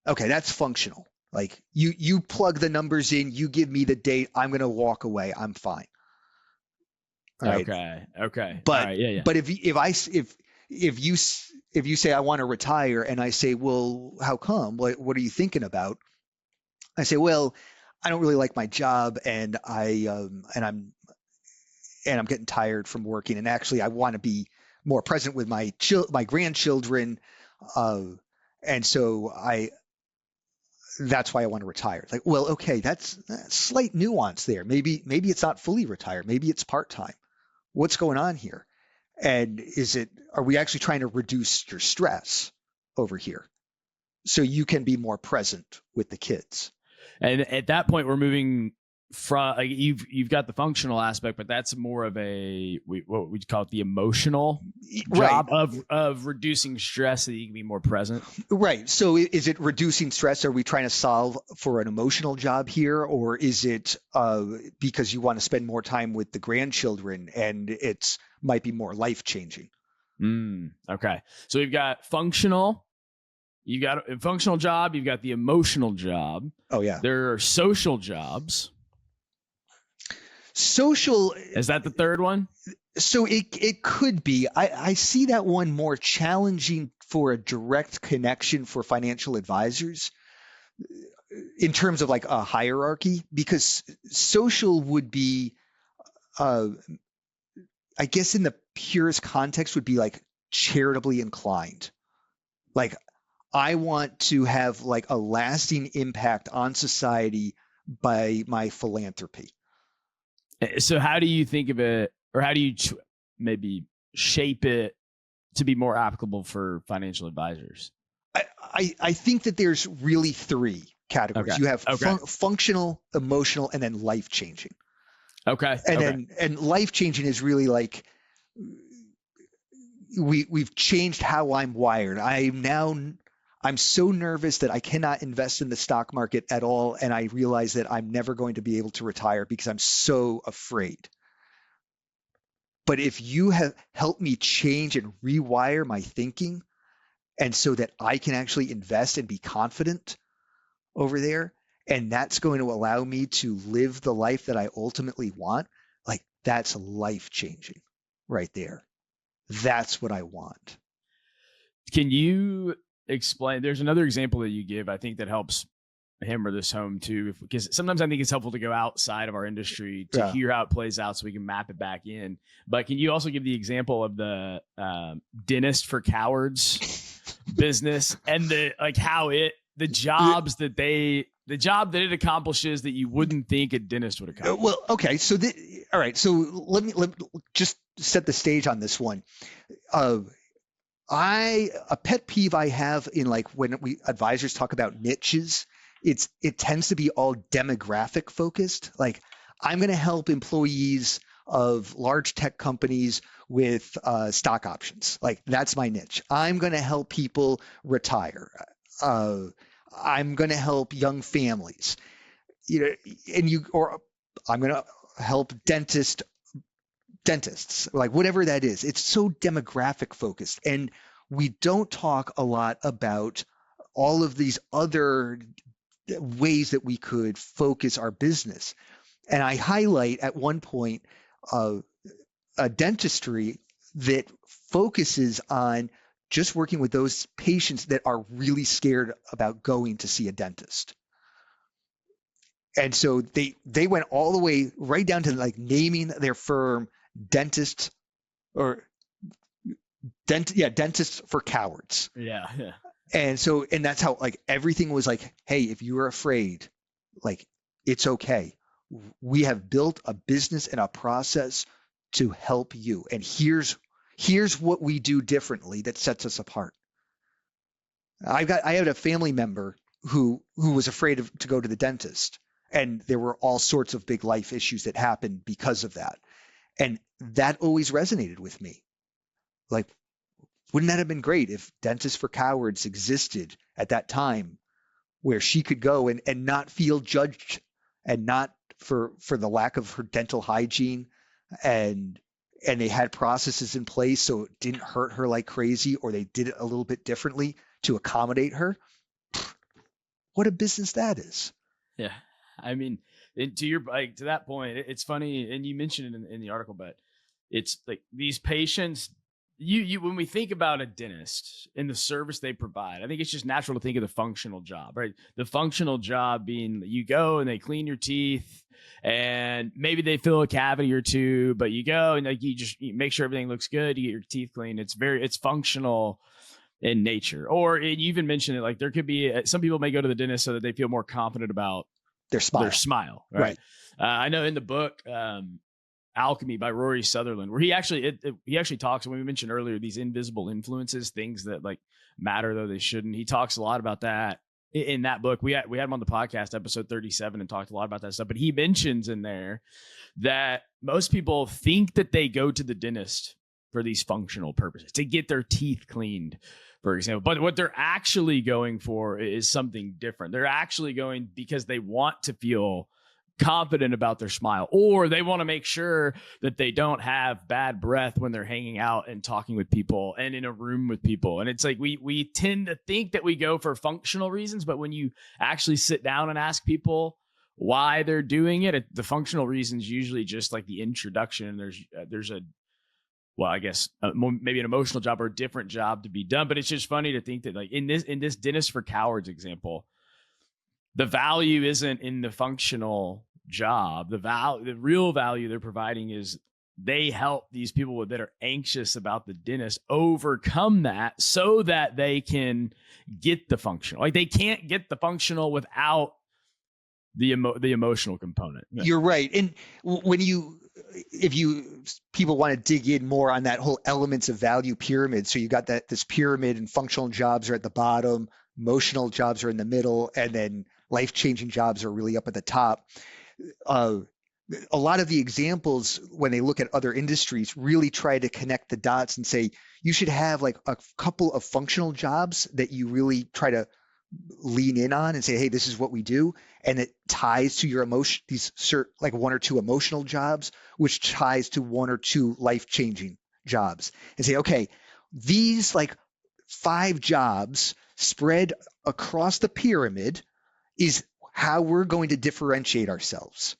Okay, that's functional. Like you plug the numbers in, you give me the date, I'm going to walk away. I'm fine. Right? Okay. But right, yeah. But if you say I want to retire, and I say, well, how come? What are you thinking about? I say, well, I don't really like my job, and I'm getting tired from working, and actually I want to be more present with my grandchildren, and so that's why I want to retire. Like, well, okay, that's slight nuance there. Maybe it's not fully retired. Maybe it's part-time. What's going on here? And are we actually trying to reduce your stress over here so you can be more present with the kids? And at that point, we're moving from, like, you've got the functional aspect, but that's more of what we'd call it the emotional job of reducing stress so that you can be more present. Right. So is it reducing stress? Are we trying to solve for an emotional job here? Or is it because you want to spend more time with the grandchildren and it might be more life-changing? Okay. So we've got functional. You got a functional job. You've got the emotional job. Oh, yeah. There are social jobs. Social. Is that the third one? So it could be. I see that one more challenging for a direct connection for financial advisors in terms of like a hierarchy, because social would be, I guess in the purest context, would be like charitably inclined. Like, I want to have like a lasting impact on society by my philanthropy. So how do you think of it, or how do you maybe shape it to be more applicable for financial advisors? I think that there's really 3 categories. Okay. You have functional, emotional, and then life-changing. Okay. And life-changing is really like we've changed how I'm wired. I'm so nervous that I cannot invest in the stock market at all, and I realize that I'm never going to be able to retire because I'm so afraid. But if you have helped me change and rewire my thinking, and so that I can actually invest and be confident over there, and that's going to allow me to live the life that I ultimately want, like, that's life-changing right there. That's what I want. Can you explain? There's another example that you give, I think, that helps hammer this home too, because sometimes I think it's helpful to go outside of our industry to hear how it plays out so we can map it back in. But can you also give the example of the dentist for cowards business and the job that it accomplishes that you wouldn't think a dentist would accomplish? Well, okay. So, all right. So let me just set the stage on this one. A pet peeve I have in like when advisors talk about niches, it tends to be all demographic focused. Like, I'm going to help employees of large tech companies with stock options. Like, that's my niche. I'm going to help people retire. I'm going to help young families. Or I'm going to help dentists, like whatever that is. It's so demographic focused, and we don't talk a lot about all of these other ways that we could focus our business. And I highlight at one point a dentistry that focuses on just working with those patients that are really scared about going to see a dentist. And so they went all the way right down to like naming their firm Dentists for Cowards. Yeah. And that's how like everything was like, hey, if you are afraid, like, it's okay. We have built a business and a process to help you. And here's what we do differently that sets us apart. I had a family member who was afraid to go to the dentist, and there were all sorts of big life issues that happened because of that. And that always resonated with me. Like, wouldn't that have been great if Dentists for Cowards existed at that time, where she could go and not feel judged, and not for the lack of her dental hygiene, and they had processes in place so it didn't hurt her like crazy, or they did it a little bit differently to accommodate her. What a business that is. Yeah. I mean, to that point, it's funny, and you mentioned it in the article, but it's like these patients, when we think about a dentist and the service they provide, I think it's just natural to think of the functional job, right? The functional job being you go and they clean your teeth, and maybe they fill a cavity or two, but you go and like you make sure everything looks good, you get your teeth cleaned. It's functional in nature. Or you even mentioned it, like there could be some people may go to the dentist so that they feel more confident about their smile. Right. I know in the book, Alchemy by Rory Sutherland, where he actually talks, when we mentioned earlier, these invisible influences, things that like matter though they shouldn't. He talks a lot about that in that book. We had him on the podcast, episode 37, and talked a lot about that stuff. But he mentions in there that most people think that they go to the dentist for these functional purposes, to get their teeth cleaned, for example. But what they're actually going for is something different. They're actually going because they want to feel confident about their smile, or they want to make sure that they don't have bad breath when they're hanging out and talking with people and in a room with people. And it's like we tend to think that we go for functional reasons, but when you actually sit down and ask people why they're doing it, the functional reasons usually just like the introduction. There's maybe an emotional job or a different job to be done. But it's just funny to think that like in this Dentist for Cowards example, the value isn't in the functional job. The real value they're providing is they help these people that are anxious about the dentist overcome that so that they can get the functional. Like they can't get the functional without the emotional component. You're right. And if people want to dig in more on that whole elements of value pyramid, so you got this pyramid, and functional jobs are at the bottom, emotional jobs are in the middle, and then life-changing jobs are really up at the top. A lot of the examples, when they look at other industries, really try to connect the dots and say you should have like a couple of functional jobs that you really try to lean in on and say, hey, this is what we do. And it ties to your emotion, like one or two emotional jobs, which ties to one or two life-changing jobs, and say, okay, these like 5 jobs spread across the pyramid is how we're going to differentiate ourselves.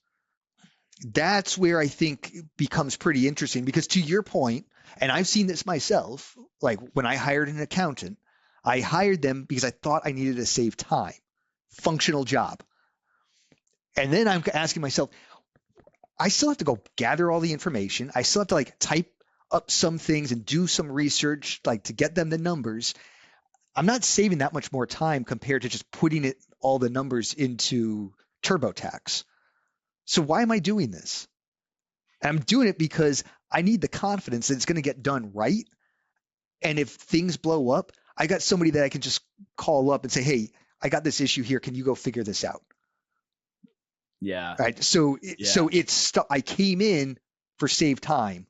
That's where I think it becomes pretty interesting, because to your point, and I've seen this myself, like when I hired an accountant, I hired them because I thought I needed to save time functional job. And then I'm asking myself, I still have to go gather all the information. I still have to like type up some things and do some research, like to get them the numbers. I'm not saving that much more time compared to just putting all the numbers into TurboTax. So why am I doing this? And I'm doing it because I need the confidence that it's going to get done right. And if things blow up, I got somebody that I can just call up and say, hey, I got this issue here. Can you go figure this out? Yeah. Right. So I came in for save time,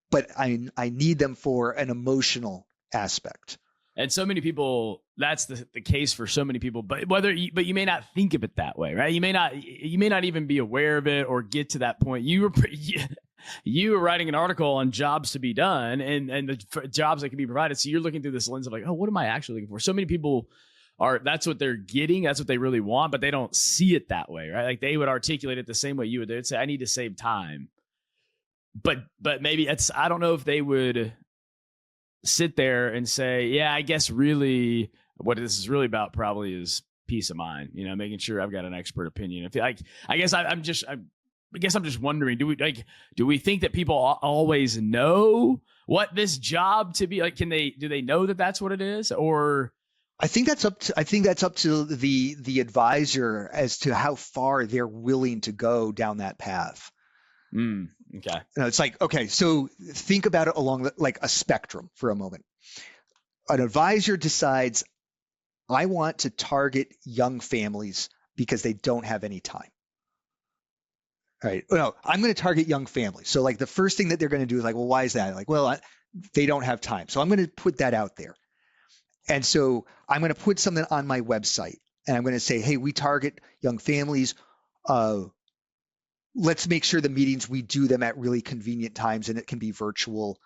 but I need them for an emotional aspect. And so many people, that's the case for so many people, but you may not think of it that way, right? You may not even be aware of it or get to that point. You were writing an article on jobs to be done and the jobs that can be provided. So you're looking through this lens of like, oh, what am I actually looking for? So many people that's what they're getting. That's what they really want, but they don't see it that way, right? Like they would articulate it the same way you would. They'd say, I need to save time. But maybe I don't know if they would sit there and say, yeah, I guess really what this is really about probably is peace of mind, making sure I've got an expert opinion. I guess I'm just wondering, do we think that people always know what this job to be like? Do they know that that's what it is? Or I think that's up to the advisor as to how far they're willing to go down that path. Okay. It's like, okay, so think about it along like a spectrum for a moment. An advisor decides, I want to target young families because they don't have any time. All right. No, I'm going to target young families. So like the first thing that they're going to do is like, well, why is that? Like, well, they don't have time. So I'm going to put that out there. And so I'm going to put something on my website and I'm going to say, hey, we target young families. Let's make sure the meetings, we do them at really convenient times and it can be virtual.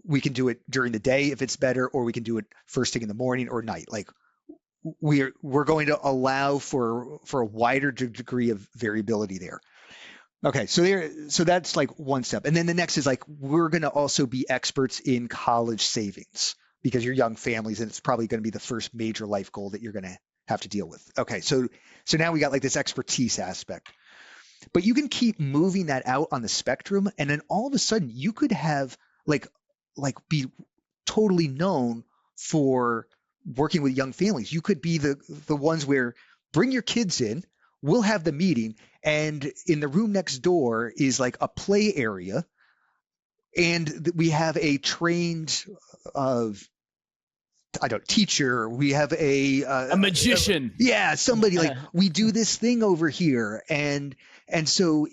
We can do it during the day if it's better, or we can do it first thing in the morning or night. Like we're going to allow for a wider degree of variability there. Okay, so that's like one step. And then the next is like, we're going to also be experts in college savings because you're young families and it's probably going to be the first major life goal that you're going to have to deal with. Okay, so now we got like this expertise aspect. But you can keep moving that out on the spectrum, and then all of a sudden you could have like be totally known for working with young families. You could be the ones where bring your kids in, we'll have the meeting, and in the room next door is like a play area, and we have a trained teacher. We have a magician. Somebody like we do this thing over here, and so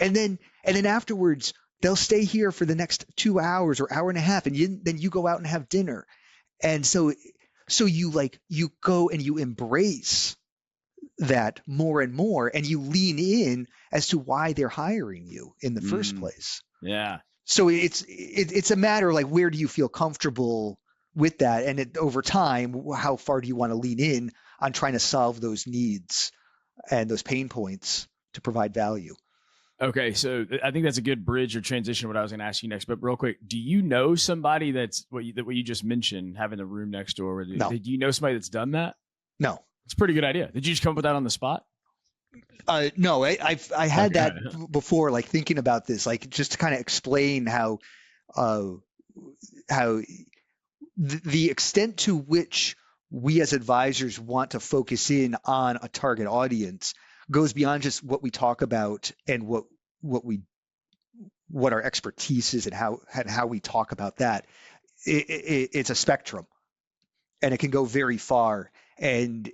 and then afterwards they'll stay here for the next 2 hours or hour and a half, and then you go out and have dinner, and so you go and you embrace that more and more, and you lean in as to why they're hiring you in the first place. Yeah. So it's a matter like, where do you feel comfortable with that, and over time, how far do you want to lean in on trying to solve those needs and those pain points to provide value? Okay, so I think that's a good bridge or transition to what I was going to ask you next. But real quick, do you know somebody that's what you just mentioned, having the room next door? No. Do you know somebody that's done that? No. It's a pretty good idea. Did you just come up with that on the spot? No, I had that before, like thinking about this, like just to kind of explain how the extent to which we as advisors want to focus in on a target audience goes beyond just what we talk about and what our expertise is and how we talk about that. It's a spectrum, and it can go very far, and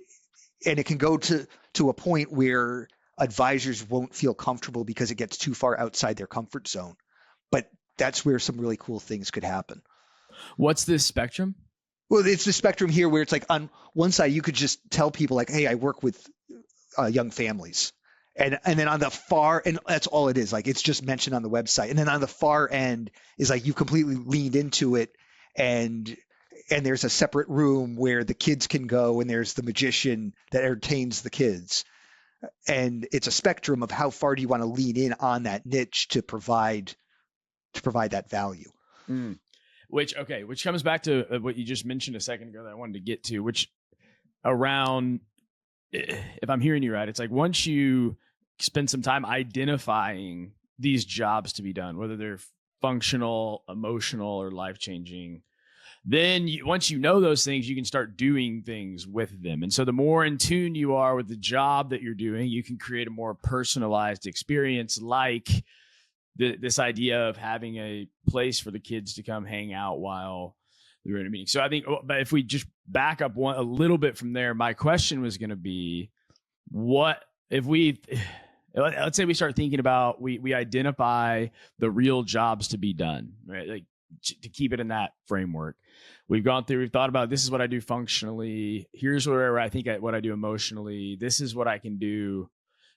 it can go to a point where advisors won't feel comfortable because it gets too far outside their comfort zone. But that's where some really cool things could happen. What's this spectrum? Well, it's the spectrum here where it's like on one side, you could just tell people like, hey, I work with young families. And then on the far, and that's all it is. Like, it's just mentioned on the website. And then on the far end is like, you completely leaned into it, and there's a separate room where the kids can go, and there's the magician that entertains the kids. And it's a spectrum of how far do you want to lean in on that niche to provide that value. Which comes back to what you just mentioned a second ago that I wanted to get to, which around if I'm hearing you right, it's like once you spend some time identifying these jobs to be done, whether they're functional, emotional, or life-changing, then once you know those things, you can start doing things with them. And so the more in tune you are with the job that you're doing, you can create a more personalized experience, like this idea of having a place for the kids to come hang out while they're in a meeting. So I think, but if we just back up a little bit from there, my question was going to be, what if let's say we start thinking about, we identify the real jobs to be done, right? Like to keep it in that framework. We've thought about, this is what I do functionally. Here's where I think what I do emotionally. This is what I can do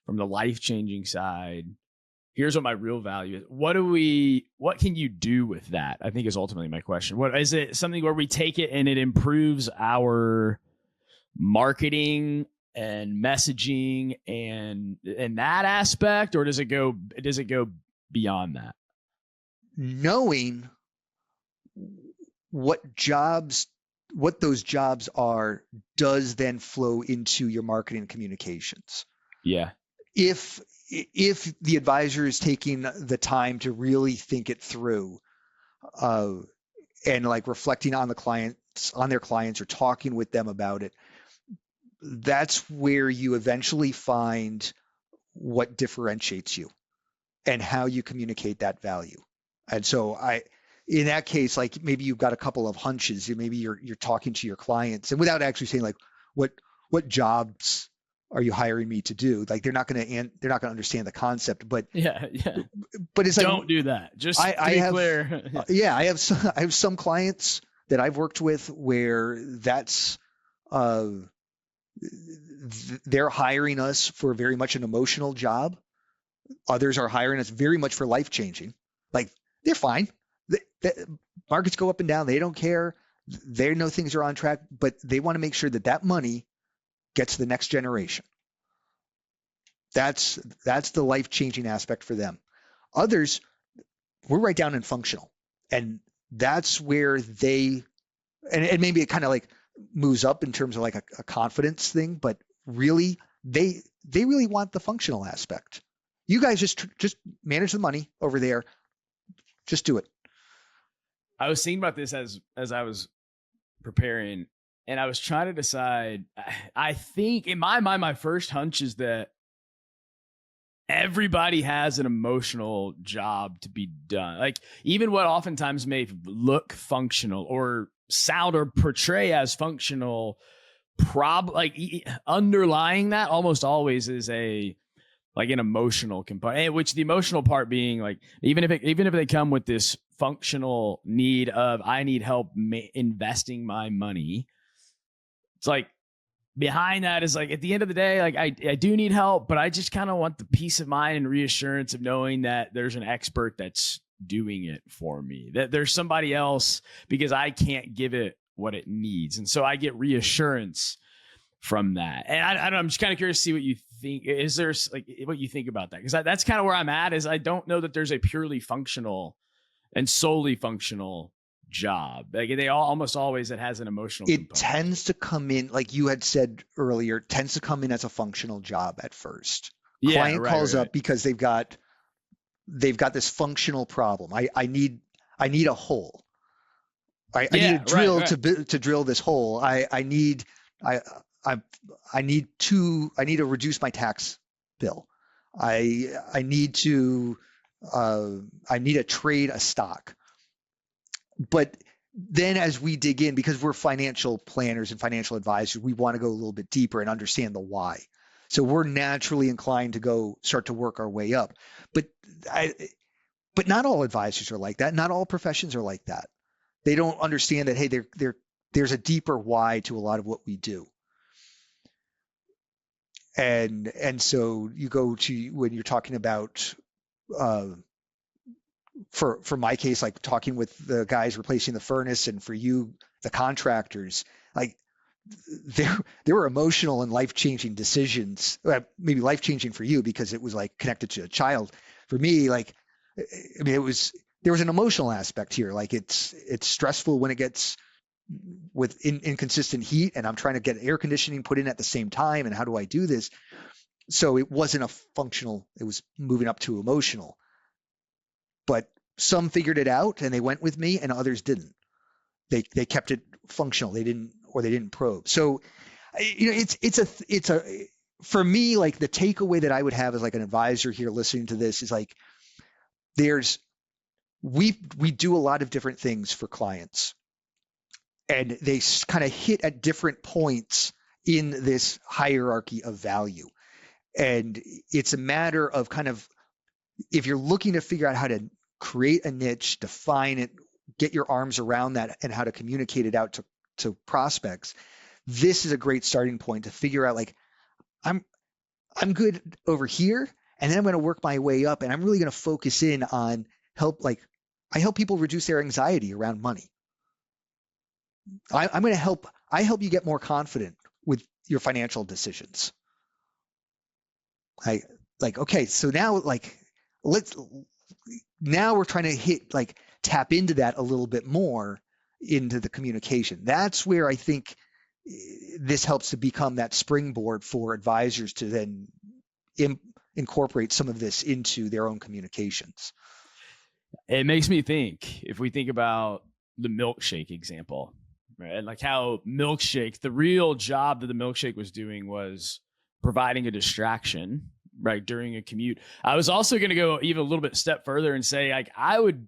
from the life-changing side. Here's what my real value is. What can you do with that? I think is ultimately my question. What is it, something where we take it and it improves our marketing and messaging and that aspect, or does it go beyond that? Knowing what those jobs are does then flow into your marketing and communications. Yeah. If the advisor is taking the time to really think it through, and like reflecting on their clients or talking with them about it, that's where you eventually find what differentiates you and how you communicate that value. And so in that case, like maybe you've got a couple of hunches, maybe you're talking to your clients and without actually saying like, what jobs are you hiring me to do? Like they're not going to understand the concept, but but it's like, don't do that. Just to be clear. Yeah. I have some clients that I've worked with where that's, they're hiring us for very much an emotional job. Others are hiring us very much for life-changing. Like they're fine. Markets go up and down. They don't care. They know things are on track, but they want to make sure that money gets to the next generation. That's the life-changing aspect for them. Others, we're right down in functional. And that's where and maybe it kind of like moves up in terms of like a confidence thing, but really they really want the functional aspect. You guys just manage the money over there. Just do it. I was thinking about this as I was preparing, and I was trying to decide. I think in my mind, my first hunch is that everybody has an emotional job to be done. Like even what oftentimes may look functional or sound or portray as functional, underlying that almost always is an emotional component, which the emotional part being like, even if they come with this functional need of, I need help investing my money, it's like behind that is like, at the end of the day, like I do need help, but I just kind of want the peace of mind and reassurance of knowing that there's an expert that's doing it for me, that there's somebody else, because I can't give it what it needs. And so I get reassurance from that. And I don't know, I'm just kind of curious to see what you think. Is there like what you think about that? Because that's kind of where I'm at, is I don't know that there's a purely functional and solely functional job. Like they almost always, it has an emotional component. Tends to come in, like you had said earlier, tends to come in as a functional job at first. Yeah, client calls up because they've got this functional problem. I need a hole. I need a drill to drill this hole. I need to reduce my tax bill. I need to trade a stock. But then as we dig in, because we're financial planners and financial advisors, we want to go a little bit deeper and understand the why. So we're naturally inclined to start to work our way up. But not all advisors are like that. Not all professions are like that. They don't understand that, hey, there's a deeper why to a lot of what we do. And so you go to, when you're talking about, for my case, like talking with the guys replacing the furnace, and for you, the contractors, like there were emotional and life-changing decisions, maybe life-changing for you because it was like connected to a child. For me, like, I mean, there was an emotional aspect here. Like it's stressful when it gets with inconsistent heat, and I'm trying to get air conditioning put in at the same time. And how do I do this? So it wasn't a functional, it was moving up to emotional. But some figured it out and they went with me, and others didn't. They kept it functional. They didn't probe. So, it's a for me, like the takeaway that I would have as like an advisor here listening to this is like, we do a lot of different things for clients, and they kind of hit at different points in this hierarchy of value. And it's a matter of kind of, if you're looking to figure out how to create a niche, define it, get your arms around that, and how to communicate it out to prospects, this is a great starting point to figure out, like, I'm good over here, and then I'm going to work my way up, and I'm really going to focus in on I help people reduce their anxiety around money. I'm going to help you get more confident with your financial decisions. Okay, so now now we're trying to tap into that a little bit more into the communication. That's where I think this helps to become that springboard for advisors to then incorporate some of this into their own communications. It makes me think, if we think about the milkshake example, right? Like how milkshake, the real job that the milkshake was doing was providing a distraction, right, during a commute. I was also going to go even a little bit step further and say, like, I would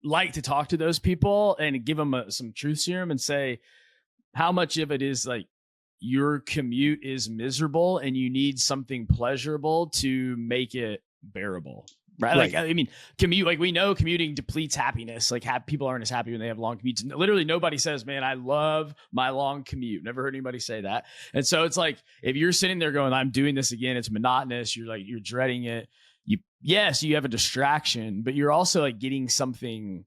like to talk to those people and give them some truth serum and say, how much of it is like your commute is miserable and you need something pleasurable to make it bearable, right? Like, I mean, we know commuting depletes happiness. Like, people aren't as happy when they have long commutes. Literally nobody says, man, I love my long commute. Never heard anybody say that. And so it's like, if you're sitting there going, I'm doing this again, it's monotonous. You're dreading it. Yes, you have a distraction, but you're also like getting something.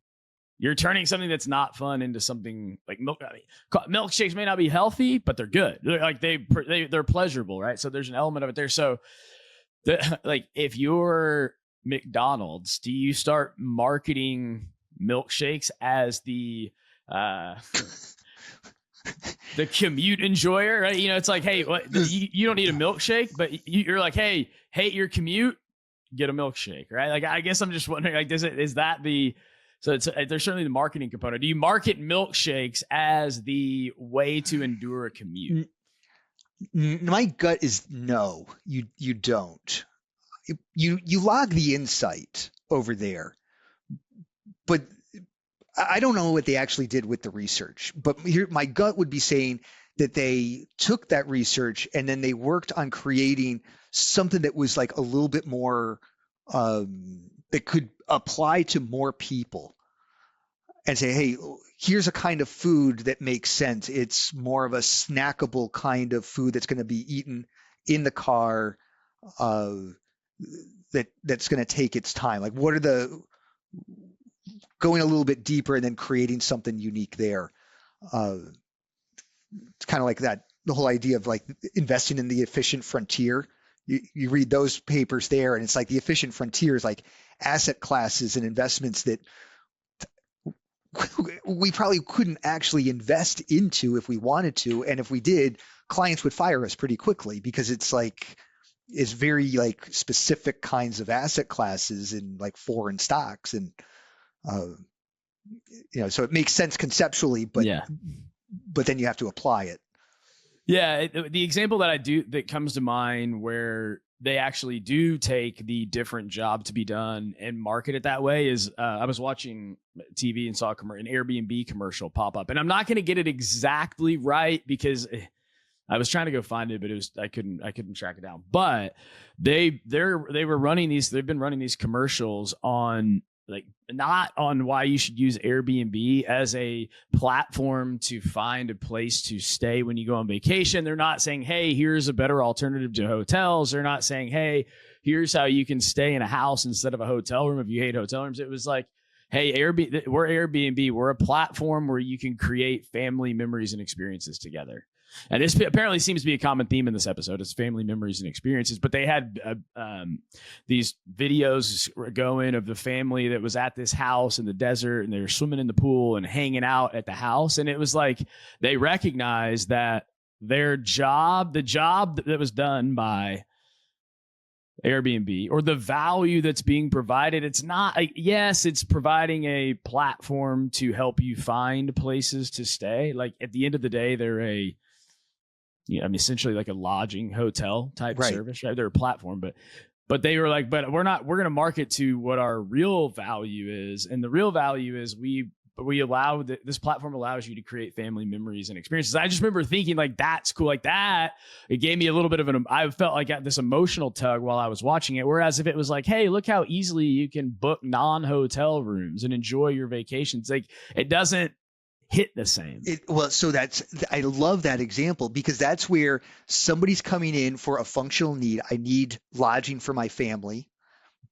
You're turning something that's not fun into something like milk. I mean, milkshakes may not be healthy, but they're good. They're pleasurable, right? So there's an element of it there. So, if you're McDonald's, do you start marketing milkshakes as the commute enjoyer, right? It's like, hey, you don't need a milkshake, but you're like, hey, hate your commute, get a milkshake, right? Like, I guess I'm just wondering, like, so there's certainly the marketing component. Do you market milkshakes as the way to endure a commute? My gut is no, you don't. You log the insight over there, but I don't know what they actually did with the research. But my gut would be saying that they took that research and then they worked on creating something that was like a little bit more that could apply to more people, and say, hey, here's a kind of food that makes sense. It's more of a snackable kind of food that's going to be eaten in the car, that's going to take its time. Like, what are going a little bit deeper and then creating something unique there. It's kind of like that, the whole idea of like investing in the efficient frontier. You read those papers there, and it's like the efficient frontier is like asset classes and investments that we probably couldn't actually invest into if we wanted to. And if we did, clients would fire us pretty quickly, because it's very like specific kinds of asset classes and like foreign stocks. And, so it makes sense conceptually, but then you have to apply it. Yeah. The example that comes to mind where they actually do take the different job to be done and market it that way is I was watching TV and saw an Airbnb commercial pop up, and I'm not going to get it exactly right because I was trying to go find it, but I couldn't track it down. But they've been running these commercials on, like, not on why you should use Airbnb as a platform to find a place to stay when you go on vacation. They're not saying, hey, here's a better alternative to hotels. They're not saying, hey, here's how you can stay in a house instead of a hotel room if you hate hotel rooms. It was like, hey, we're Airbnb. We're a platform where you can create family memories and experiences together. And this apparently seems to be a common theme in this episode, is family memories and experiences. But they had these videos going of the family that was at this house in the desert, and they were swimming in the pool and hanging out at the house. And it was like they recognized that the job that was done by Airbnb, or the value that's being provided, it's not yes, it's providing a platform to help you find places to stay. Like at the end of the day, they're essentially like a lodging hotel type service, right? They're a platform, but they were like, but we're going to market to what our real value is. And the real value is this platform allows you to create family memories and experiences. I just remember thinking like, that's cool. Like that, it gave me a little bit of I felt like I got this emotional tug while I was watching it. Whereas if it was like, hey, look how easily you can book non-hotel rooms and enjoy your vacations. Like it doesn't hit the same. I love that example, because that's where somebody's coming in for a functional need. I need lodging for my family,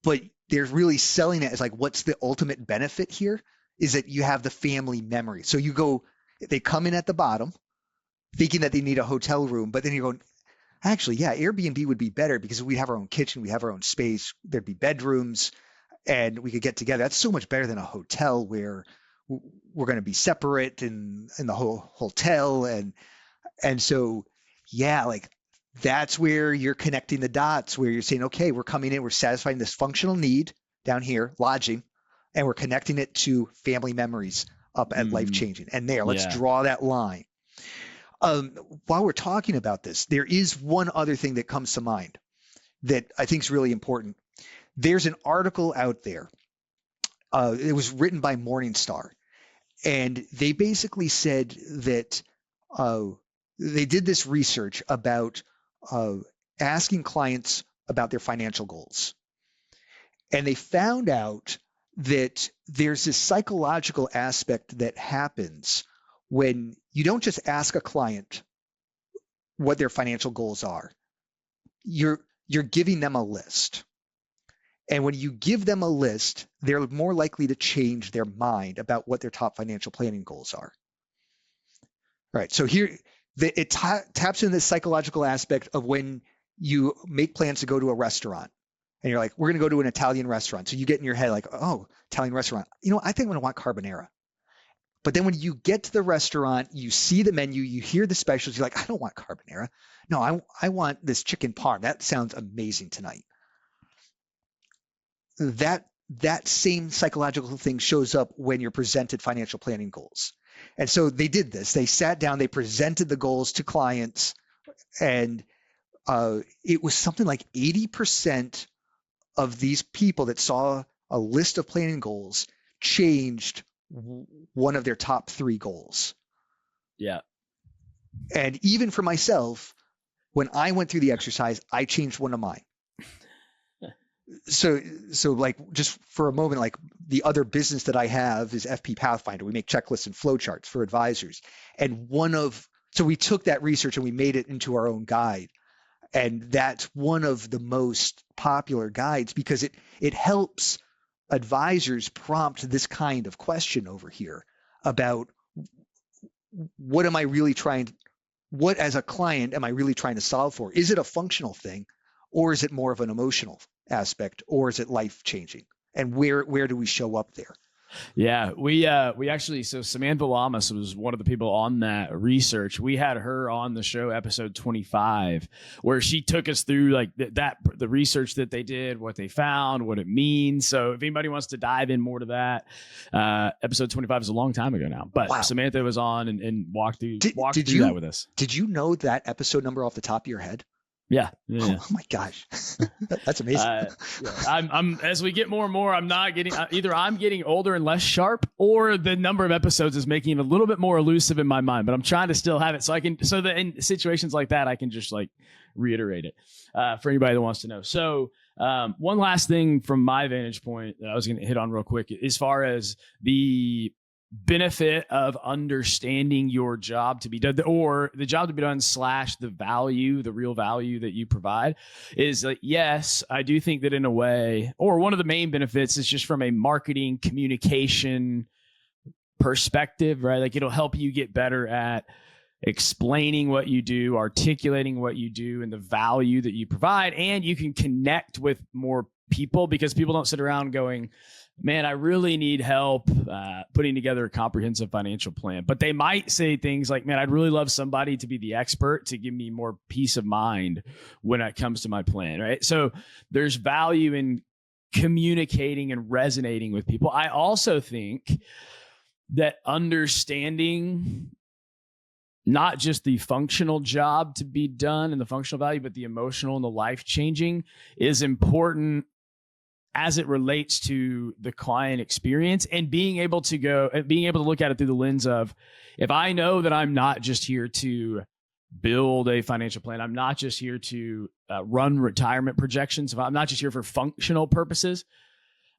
but they're really selling it as like, what's the ultimate benefit here? Is that you have the family memory. So they come in at the bottom thinking that they need a hotel room, but then you're going, actually, yeah, Airbnb would be better because we have our own kitchen, we have our own space, there'd be bedrooms, and we could get together. That's so much better than a hotel where we're going to be separate in the whole hotel. And so, yeah, like that's where you're connecting the dots, where you're saying, okay, we're coming in, we're satisfying this functional need down here, lodging, and we're connecting it to family memories up at Life Changing. And let's draw that line. While we're talking about this, there is one other thing that comes to mind that I think is really important. There's an article out there. It was written by Morningstar, and they basically said that they did this research about asking clients about their financial goals. And they found out that there's this psychological aspect that happens when you don't just ask a client what their financial goals are. You're giving them a list. And when you give them a list, they're more likely to change their mind about what their top financial planning goals are. Right. So here it taps into this psychological aspect of when you make plans to go to a restaurant. And you're like, we're going to go to an Italian restaurant. So you get in your head like, oh, Italian restaurant. I think I'm going to want carbonara. But then when you get to the restaurant, you see the menu, you hear the specials, you're like, I don't want carbonara. No, I want this chicken parm. That sounds amazing tonight. That same psychological thing shows up when you're presented financial planning goals. And so they did this. They sat down, they presented the goals to clients, and it was something like 80% of these people that saw a list of planning goals changed one of their top 3 goals. Yeah. And even for myself, when I went through the exercise, I changed one of mine. So like just for a moment, like the other business that I have is fpPathfinder. We make checklists and flowcharts for advisors. And so we took that research and we made it into our own guide. And that's one of the most popular guides because it helps advisors prompt this kind of question over here about what as a client am I really trying to solve for? Is it a functional thing, or is it more of an emotional aspect, or is it life changing? And where do we show up there? Yeah, we actually, so Samantha Lamas was one of the people on that research. We had her on the show, episode 25, where she took us through like the research that they did, what they found, what it means. So if anybody wants to dive in more to that, episode 25 is a long time ago now, but wow. Samantha was on and walked through that with us. Did you know that episode number off the top of your head? Yeah. Oh my gosh, that's amazing. I'm as we get more and more, I'm not getting either. I'm getting older and less sharp, or the number of episodes is making it a little bit more elusive in my mind. But I'm trying to still have it so that in situations like that, I can just like reiterate it for anybody that wants to know. So one last thing from my vantage point that I was going to hit on real quick, as far as the benefit of understanding your job to be done, or the job to be done / the real value that you provide, is like, yes, I do think that in a way, or one of the main benefits is just from a marketing communication perspective, right? Like it'll help you get better at explaining what you do, articulating what you do, and the value that you provide. And you can connect with more people because people don't sit around going, man, I really need help putting together a comprehensive financial plan. But they might say things like, man, I'd really love somebody to be the expert to give me more peace of mind when it comes to my plan, right? So there's value in communicating and resonating with people. I also think that understanding not just the functional job to be done and the functional value, but the emotional and the life-changing is important as it relates to the client experience, and being able to look at it through the lens of, if I know that I'm not just here to build a financial plan, I'm not just here to run retirement projections, if I'm not just here for functional purposes,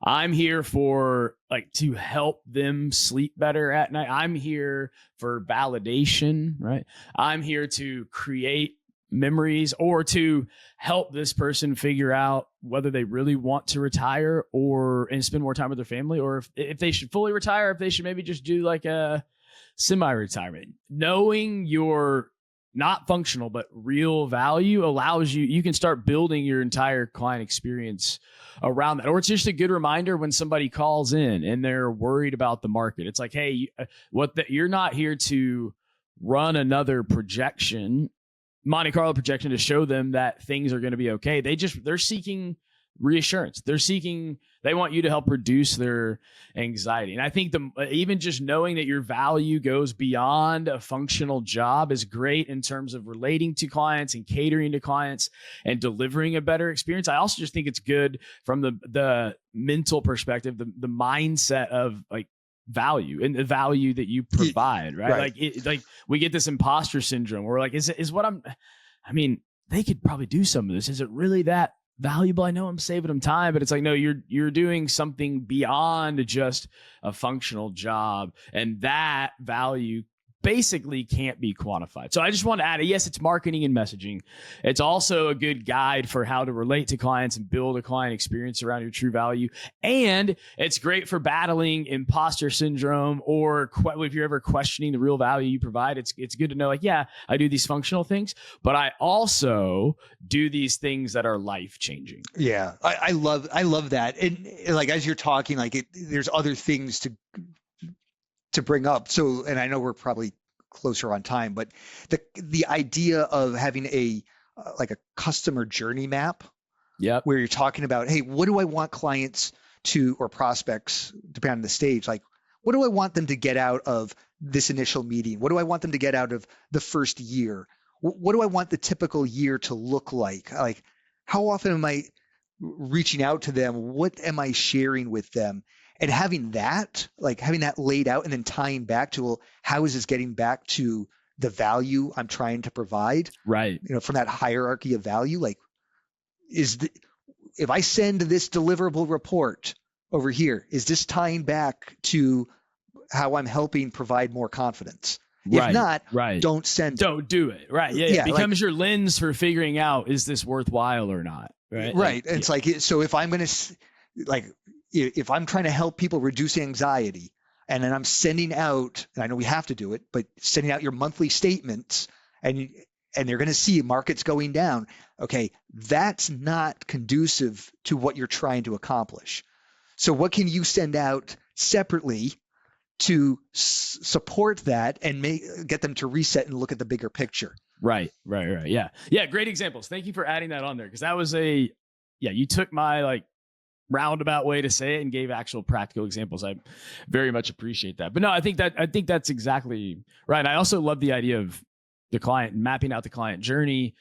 I'm here for to help them sleep better at night. I'm here for validation, right? I'm here to create memories or to help this person figure out whether they really want to retire and spend more time with their family, or if they should fully retire, if they should maybe just do like a semi-retirement. Knowing your not functional but real value allows you can start building your entire client experience around that. Or it's just a good reminder when somebody calls in and they're worried about the market. It's like, hey, you're not here to run another projection, Monte Carlo projection, to show them that things are going to be okay. They're seeking reassurance. They want you to help reduce their anxiety. And I think even just knowing that your value goes beyond a functional job is great in terms of relating to clients and catering to clients and delivering a better experience. I also just think it's good from the mental perspective, the mindset of value and the value that you provide, right? Like we get this imposter syndrome where they could probably do some of this. Is it really that valuable? I know I'm saving them time, but it's like, no, you're doing something beyond just a functional job, and that value basically can't be quantified. So I just want to add, yes, it's marketing and messaging. It's also a good guide for how to relate to clients and build a client experience around your true value. And it's great for battling imposter syndrome, or if you're ever questioning the real value you provide. It's good to know, I do these functional things, but I also do these things that are life-changing. Yeah, I love that. And as you're talking, there's other things to bring up. So, and I know we're probably closer on time, but the idea of having a customer journey map, where you're talking about, hey, what do I want clients or prospects, depending on the stage, what do I want them to get out of this initial meeting? What do I want them to get out of the first year? What do I want the typical year to look like? How often am I reaching out to them? What am I sharing with them? And having that laid out, and then tying back to, well, how is this getting back to the value I'm trying to provide? Right. From that hierarchy of value, if I send this deliverable report over here, is this tying back to how I'm helping provide more confidence? If not, don't send it. Don't do it. Right. Yeah. It becomes your lens for figuring out, is this worthwhile or not? Right. Right. And it's so if I'm going to if I'm trying to help people reduce anxiety, and then I'm sending out, and I know we have to do it, but sending out your monthly statements, and they're going to see markets going down. Okay, that's not conducive to what you're trying to accomplish. So what can you send out separately to support that and get them to reset and look at the bigger picture? Right. Yeah. Great examples. Thank you for adding that on there, because that was you took my roundabout way to say it and gave actual practical examples. I very much appreciate that. But no, I think that's exactly right. I also love the idea of the client, mapping out the client journey.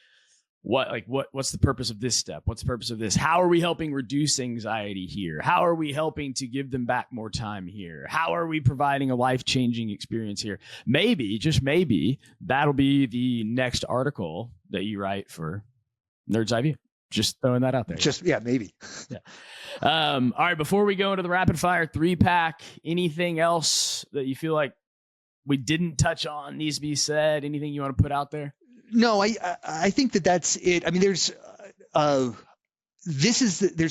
What's the purpose of this step? What's the purpose of this? How are we helping reduce anxiety here? How are we helping to give them back more time here? How are we providing a life-changing experience here? Maybe, just maybe, that'll be the next article that you write for Nerd's Eye View. Just throwing that out there. Maybe. Yeah. All right. Before we go into the rapid fire 3-pack, anything else that you feel like we didn't touch on needs to be said? Anything you want to put out there? No, I think that's it. I mean, there's a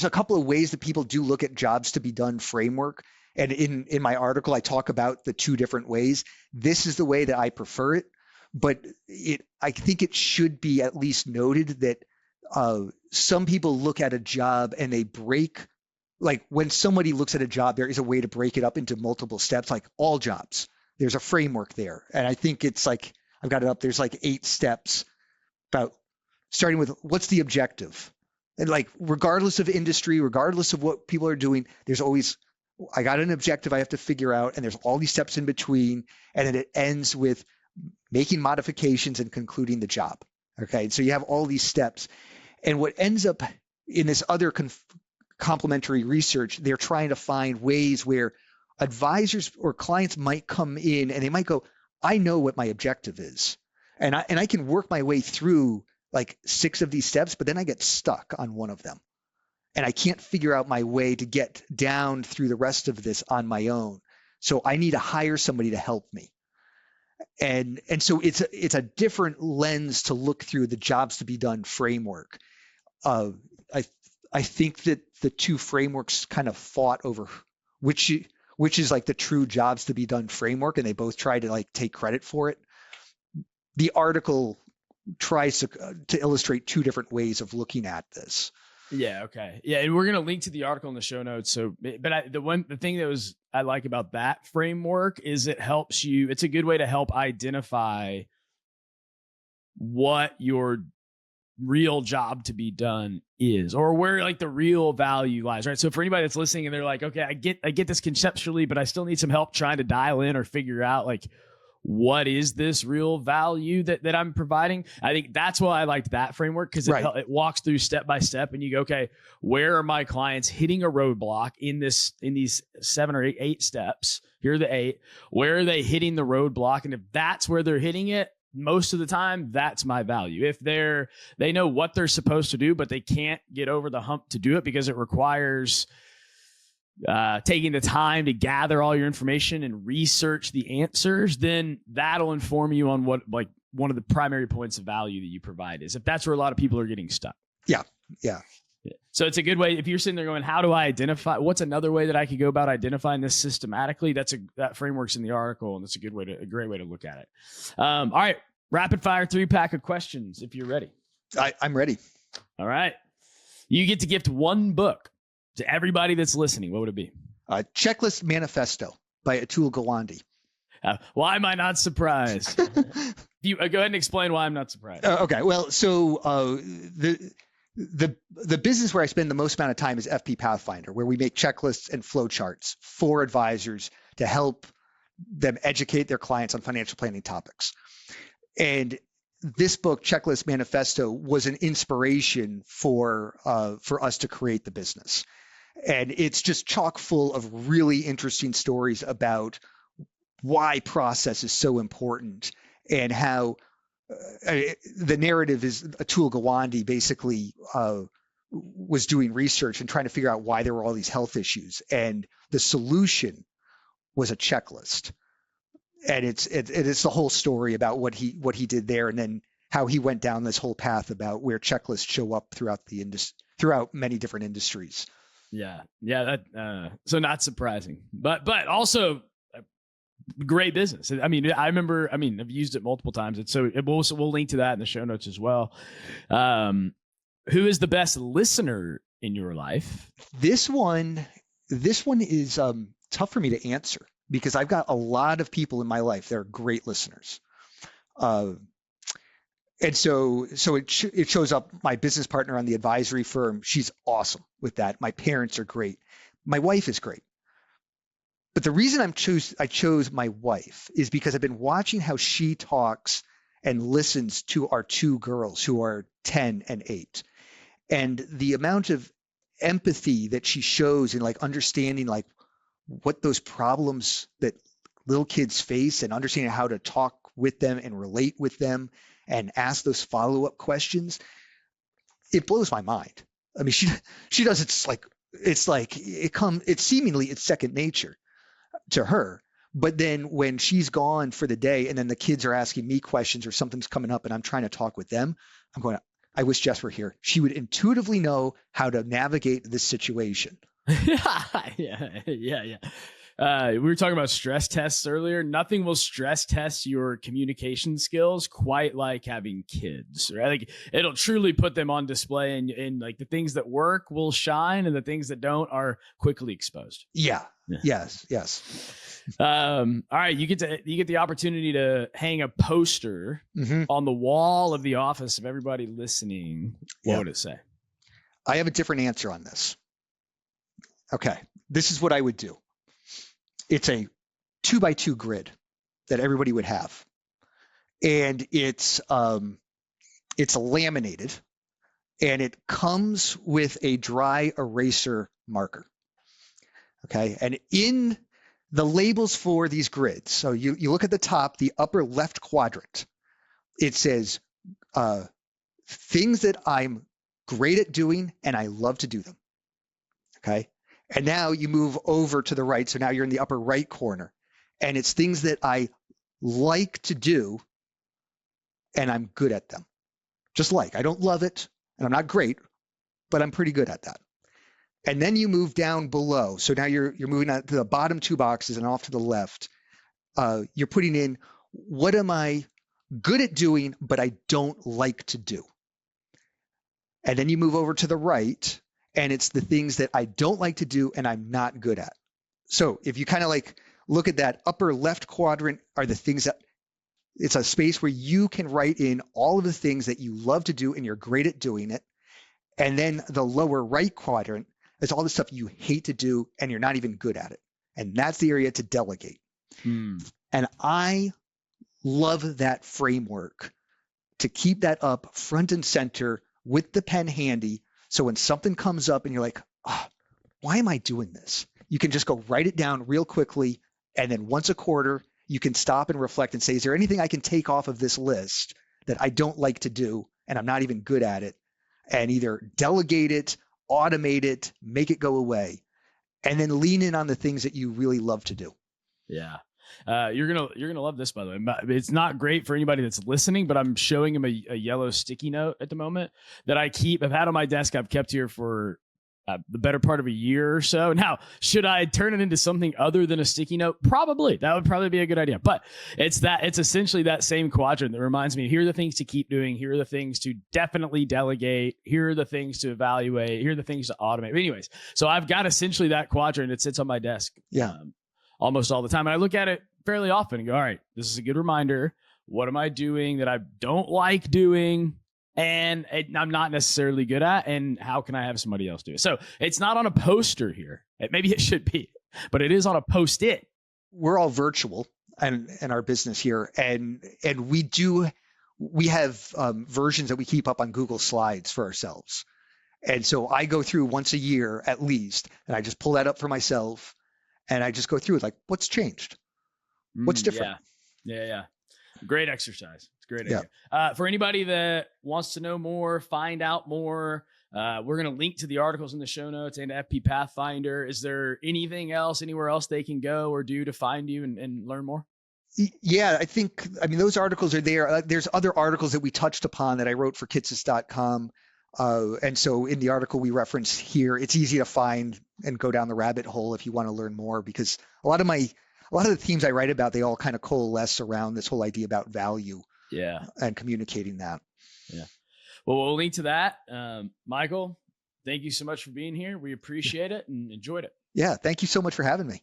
couple of ways that people do look at jobs to be done framework. And in my article, I talk about the two different ways. This is the way that I prefer it. but I think it should be at least noted that some people look at a job and they break, like when somebody looks at a job, there is a way to break it up into multiple steps, like all jobs. There's a framework there. And I think it's like, I've got it up, there's like 8 steps about starting with what's the objective. And like, regardless of industry, regardless of what people are doing, there's always, I got an objective I have to figure out, and there's all these steps in between. And then it ends with making modifications and concluding the job. Okay. So you have all these steps. And what ends up in this other complementary research, they're trying to find ways where advisors or clients might come in and they might go, I know what my objective is. And I can work my way through like 6 of these steps, but then I get stuck on one of them. And I can't figure out my way to get down through the rest of this on my own. So I need to hire somebody to help me. And so it's a different lens to look through the jobs to be done framework. I think that the 2 frameworks kind of fought over which is like the true jobs to be done framework, and they both try to like take credit for it. The article tries to illustrate 2 different ways of looking at this. Yeah. Okay. Yeah. And we're going to link to the article in the show notes. So, but the thing that I like about that framework is it helps you, it's a good way to help identify what your real job to be done is, or where like the real value lies, right? So for anybody that's listening and they're like, okay, I get this conceptually, but I still need some help trying to dial in or figure out like, what is this real value that I'm providing? I think that's why I liked that framework, because it walks through step by step, and you go, okay, where are my clients hitting a roadblock in these 7 or 8 steps? Here are the 8. Where are they hitting the roadblock? And if that's where they're hitting it, most of the time, that's my value. If they know what they're supposed to do, but they can't get over the hump to do it because it requires taking the time to gather all your information and research the answers, then that'll inform you on what like one of the primary points of value that you provide is, if that's where a lot of people are getting stuck. Yeah. So it's a good way. If you're sitting there going, how do I identify, what's another way that I could go about identifying this systematically? That framework's in the article, and it's a great way to look at it. All right. Rapid fire 3-pack of questions if you're ready. I'm ready. All right. You get to gift 1 book to everybody that's listening. What would it be? Checklist Manifesto by Atul Gawande. Why am I not surprised? Go ahead and explain why I'm not surprised. Okay. Well, so the business where I spend the most amount of time is fpPathfinder, where we make checklists and flowcharts for advisors to help them educate their clients on financial planning topics. And this book, Checklist Manifesto, was an inspiration for us to create the business. And it's just chock full of really interesting stories about why process is so important, and how the narrative is Atul Gawande basically was doing research and trying to figure out why there were all these health issues. And the solution was a checklist. And it's the whole story about what he did there, and then how he went down this whole path about where checklists show up throughout many different industries. Yeah. That so not surprising, but also great business. I mean, I've used it multiple times. We'll link to that in the show notes as well. Who is the best listener in your life? This one is tough for me to answer, because I've got a lot of people in my life that are great listeners. And so it shows up. My business partner on the advisory firm, she's awesome with that. My parents are great. My wife is great. But the reason I chose my wife is because I've been watching how she talks and listens to our 2 girls who are 10 and 8. And the amount of empathy that she shows in like understanding like what those problems that little kids face, and understanding how to talk with them and relate with them and ask those follow-up questions, it blows my mind. I mean, she does, it's seemingly it's second nature to her. But then when she's gone for the day and then the kids are asking me questions or something's coming up and I'm trying to talk with them, I'm going, I wish Jess were here. She would intuitively know how to navigate this situation. Yeah. We were talking about stress tests earlier. Nothing will stress test your communication skills quite like having kids, right? Like it'll truly put them on display, and like the things that work will shine and the things that don't are quickly exposed. Yeah. Yes. All right. You get the opportunity to hang a poster on the wall of the office of everybody listening. What would it say? I have a different answer on this. Okay. This is what I would do. It's a 2x2 grid that everybody would have. And it's laminated, and it comes with a dry eraser marker. Okay. And in the labels for these grids, so you look at the top, the upper left quadrant, it says things that I'm great at doing and I love to do them. Okay. And now you move over to the right. So now you're in the upper right corner, and it's things that I like to do and I'm good at them. Just like, I don't love it and I'm not great, but I'm pretty good at that. And then you move down below. So now you're moving out to the bottom two boxes and off to the left. You're putting in, what am I good at doing, but I don't like to do? And then you move over to the right, and it's the things that I don't like to do and I'm not good at. So if you kind of like look at that upper left quadrant are the things that it's a space where you can write in all of the things that you love to do and you're great at doing it. And then the lower right quadrant is all the stuff you hate to do and you're not even good at it. And that's the area to delegate. And I love that framework to keep that up front and center with the pen handy. So when something comes up and you're like, why am I doing this? You can just go write it down real quickly. And then once a quarter, you can stop and reflect and say, is there anything I can take off of this list that I don't like to do and I'm not even good at it? And either delegate it, automate it, make it go away, and then lean in on the things that you really love to do. Yeah. You're gonna love this, by the way. It's not great for anybody that's listening, but I'm showing him a yellow sticky note at the moment that I've had on my desk. I've kept here for the better part of a year or so. Now, should I turn it into something other than a sticky note? Probably. That would probably be a good idea. But it's essentially that same quadrant that reminds me, here are the things to keep doing. Here are the things to definitely delegate. Here are the things to evaluate. Here are the things to automate. But anyways, so I've got essentially that quadrant. It sits on my desk almost all the time. And I look at it fairly often and go, all right, this is a good reminder. What am I doing that I don't like doing? And I'm not necessarily good at, and how can I have somebody else do it? So it's not on a poster here. Maybe it should be, but it is on a Post-it. We're all virtual and our business here, and we have versions that we keep up on Google Slides for ourselves. And so I go through once a year at least, and I just pull that up for myself, and I just go through it like, what's changed? What's different? Yeah. Great exercise. It's a great idea. For anybody that wants to know more, find out more, we're going to link to the articles in the show notes and fpPathfinder. Is there anything else, anywhere else they can go or do to find you and learn more? Yeah, I mean, those articles are there. There's other articles that we touched upon that I wrote for kitsis.com. And so in the article we reference here, it's easy to find and go down the rabbit hole if you want to learn more, because a lot of the themes I write about, they all kind of coalesce around this whole idea about value and communicating that. Yeah. Well, we'll link to that. Michael, thank you so much for being here. We appreciate it and enjoyed it. Yeah. Thank you so much for having me.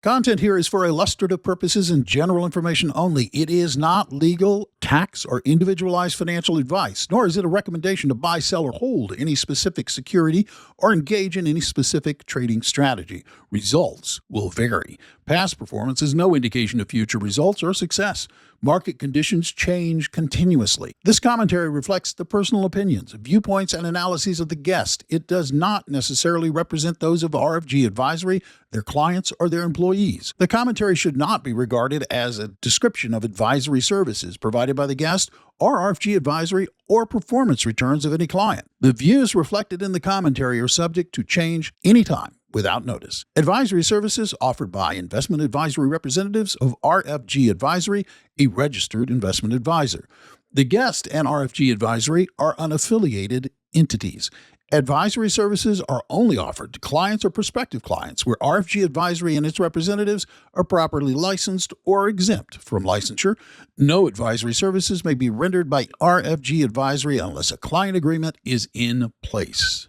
Content here is for illustrative purposes and general information only. It is not legal, tax, or individualized financial advice, nor is it a recommendation to buy, sell, or hold any specific security or engage in any specific trading strategy. Results will vary. Past performance is no indication of future results or success. Market conditions change continuously. This commentary reflects the personal opinions, viewpoints, and analyses of the guest. It does not necessarily represent those of RFG Advisory, their clients, or their employees. The commentary should not be regarded as a description of advisory services provided by the guest or RFG Advisory or performance returns of any client. The views reflected in the commentary are subject to change anytime without notice. Advisory services offered by investment advisory representatives of RFG Advisory, a registered investment advisor. The guest and RFG Advisory are unaffiliated entities. Advisory services are only offered to clients or prospective clients where RFG Advisory and its representatives are properly licensed or exempt from licensure. No advisory services may be rendered by RFG Advisory unless a client agreement is in place.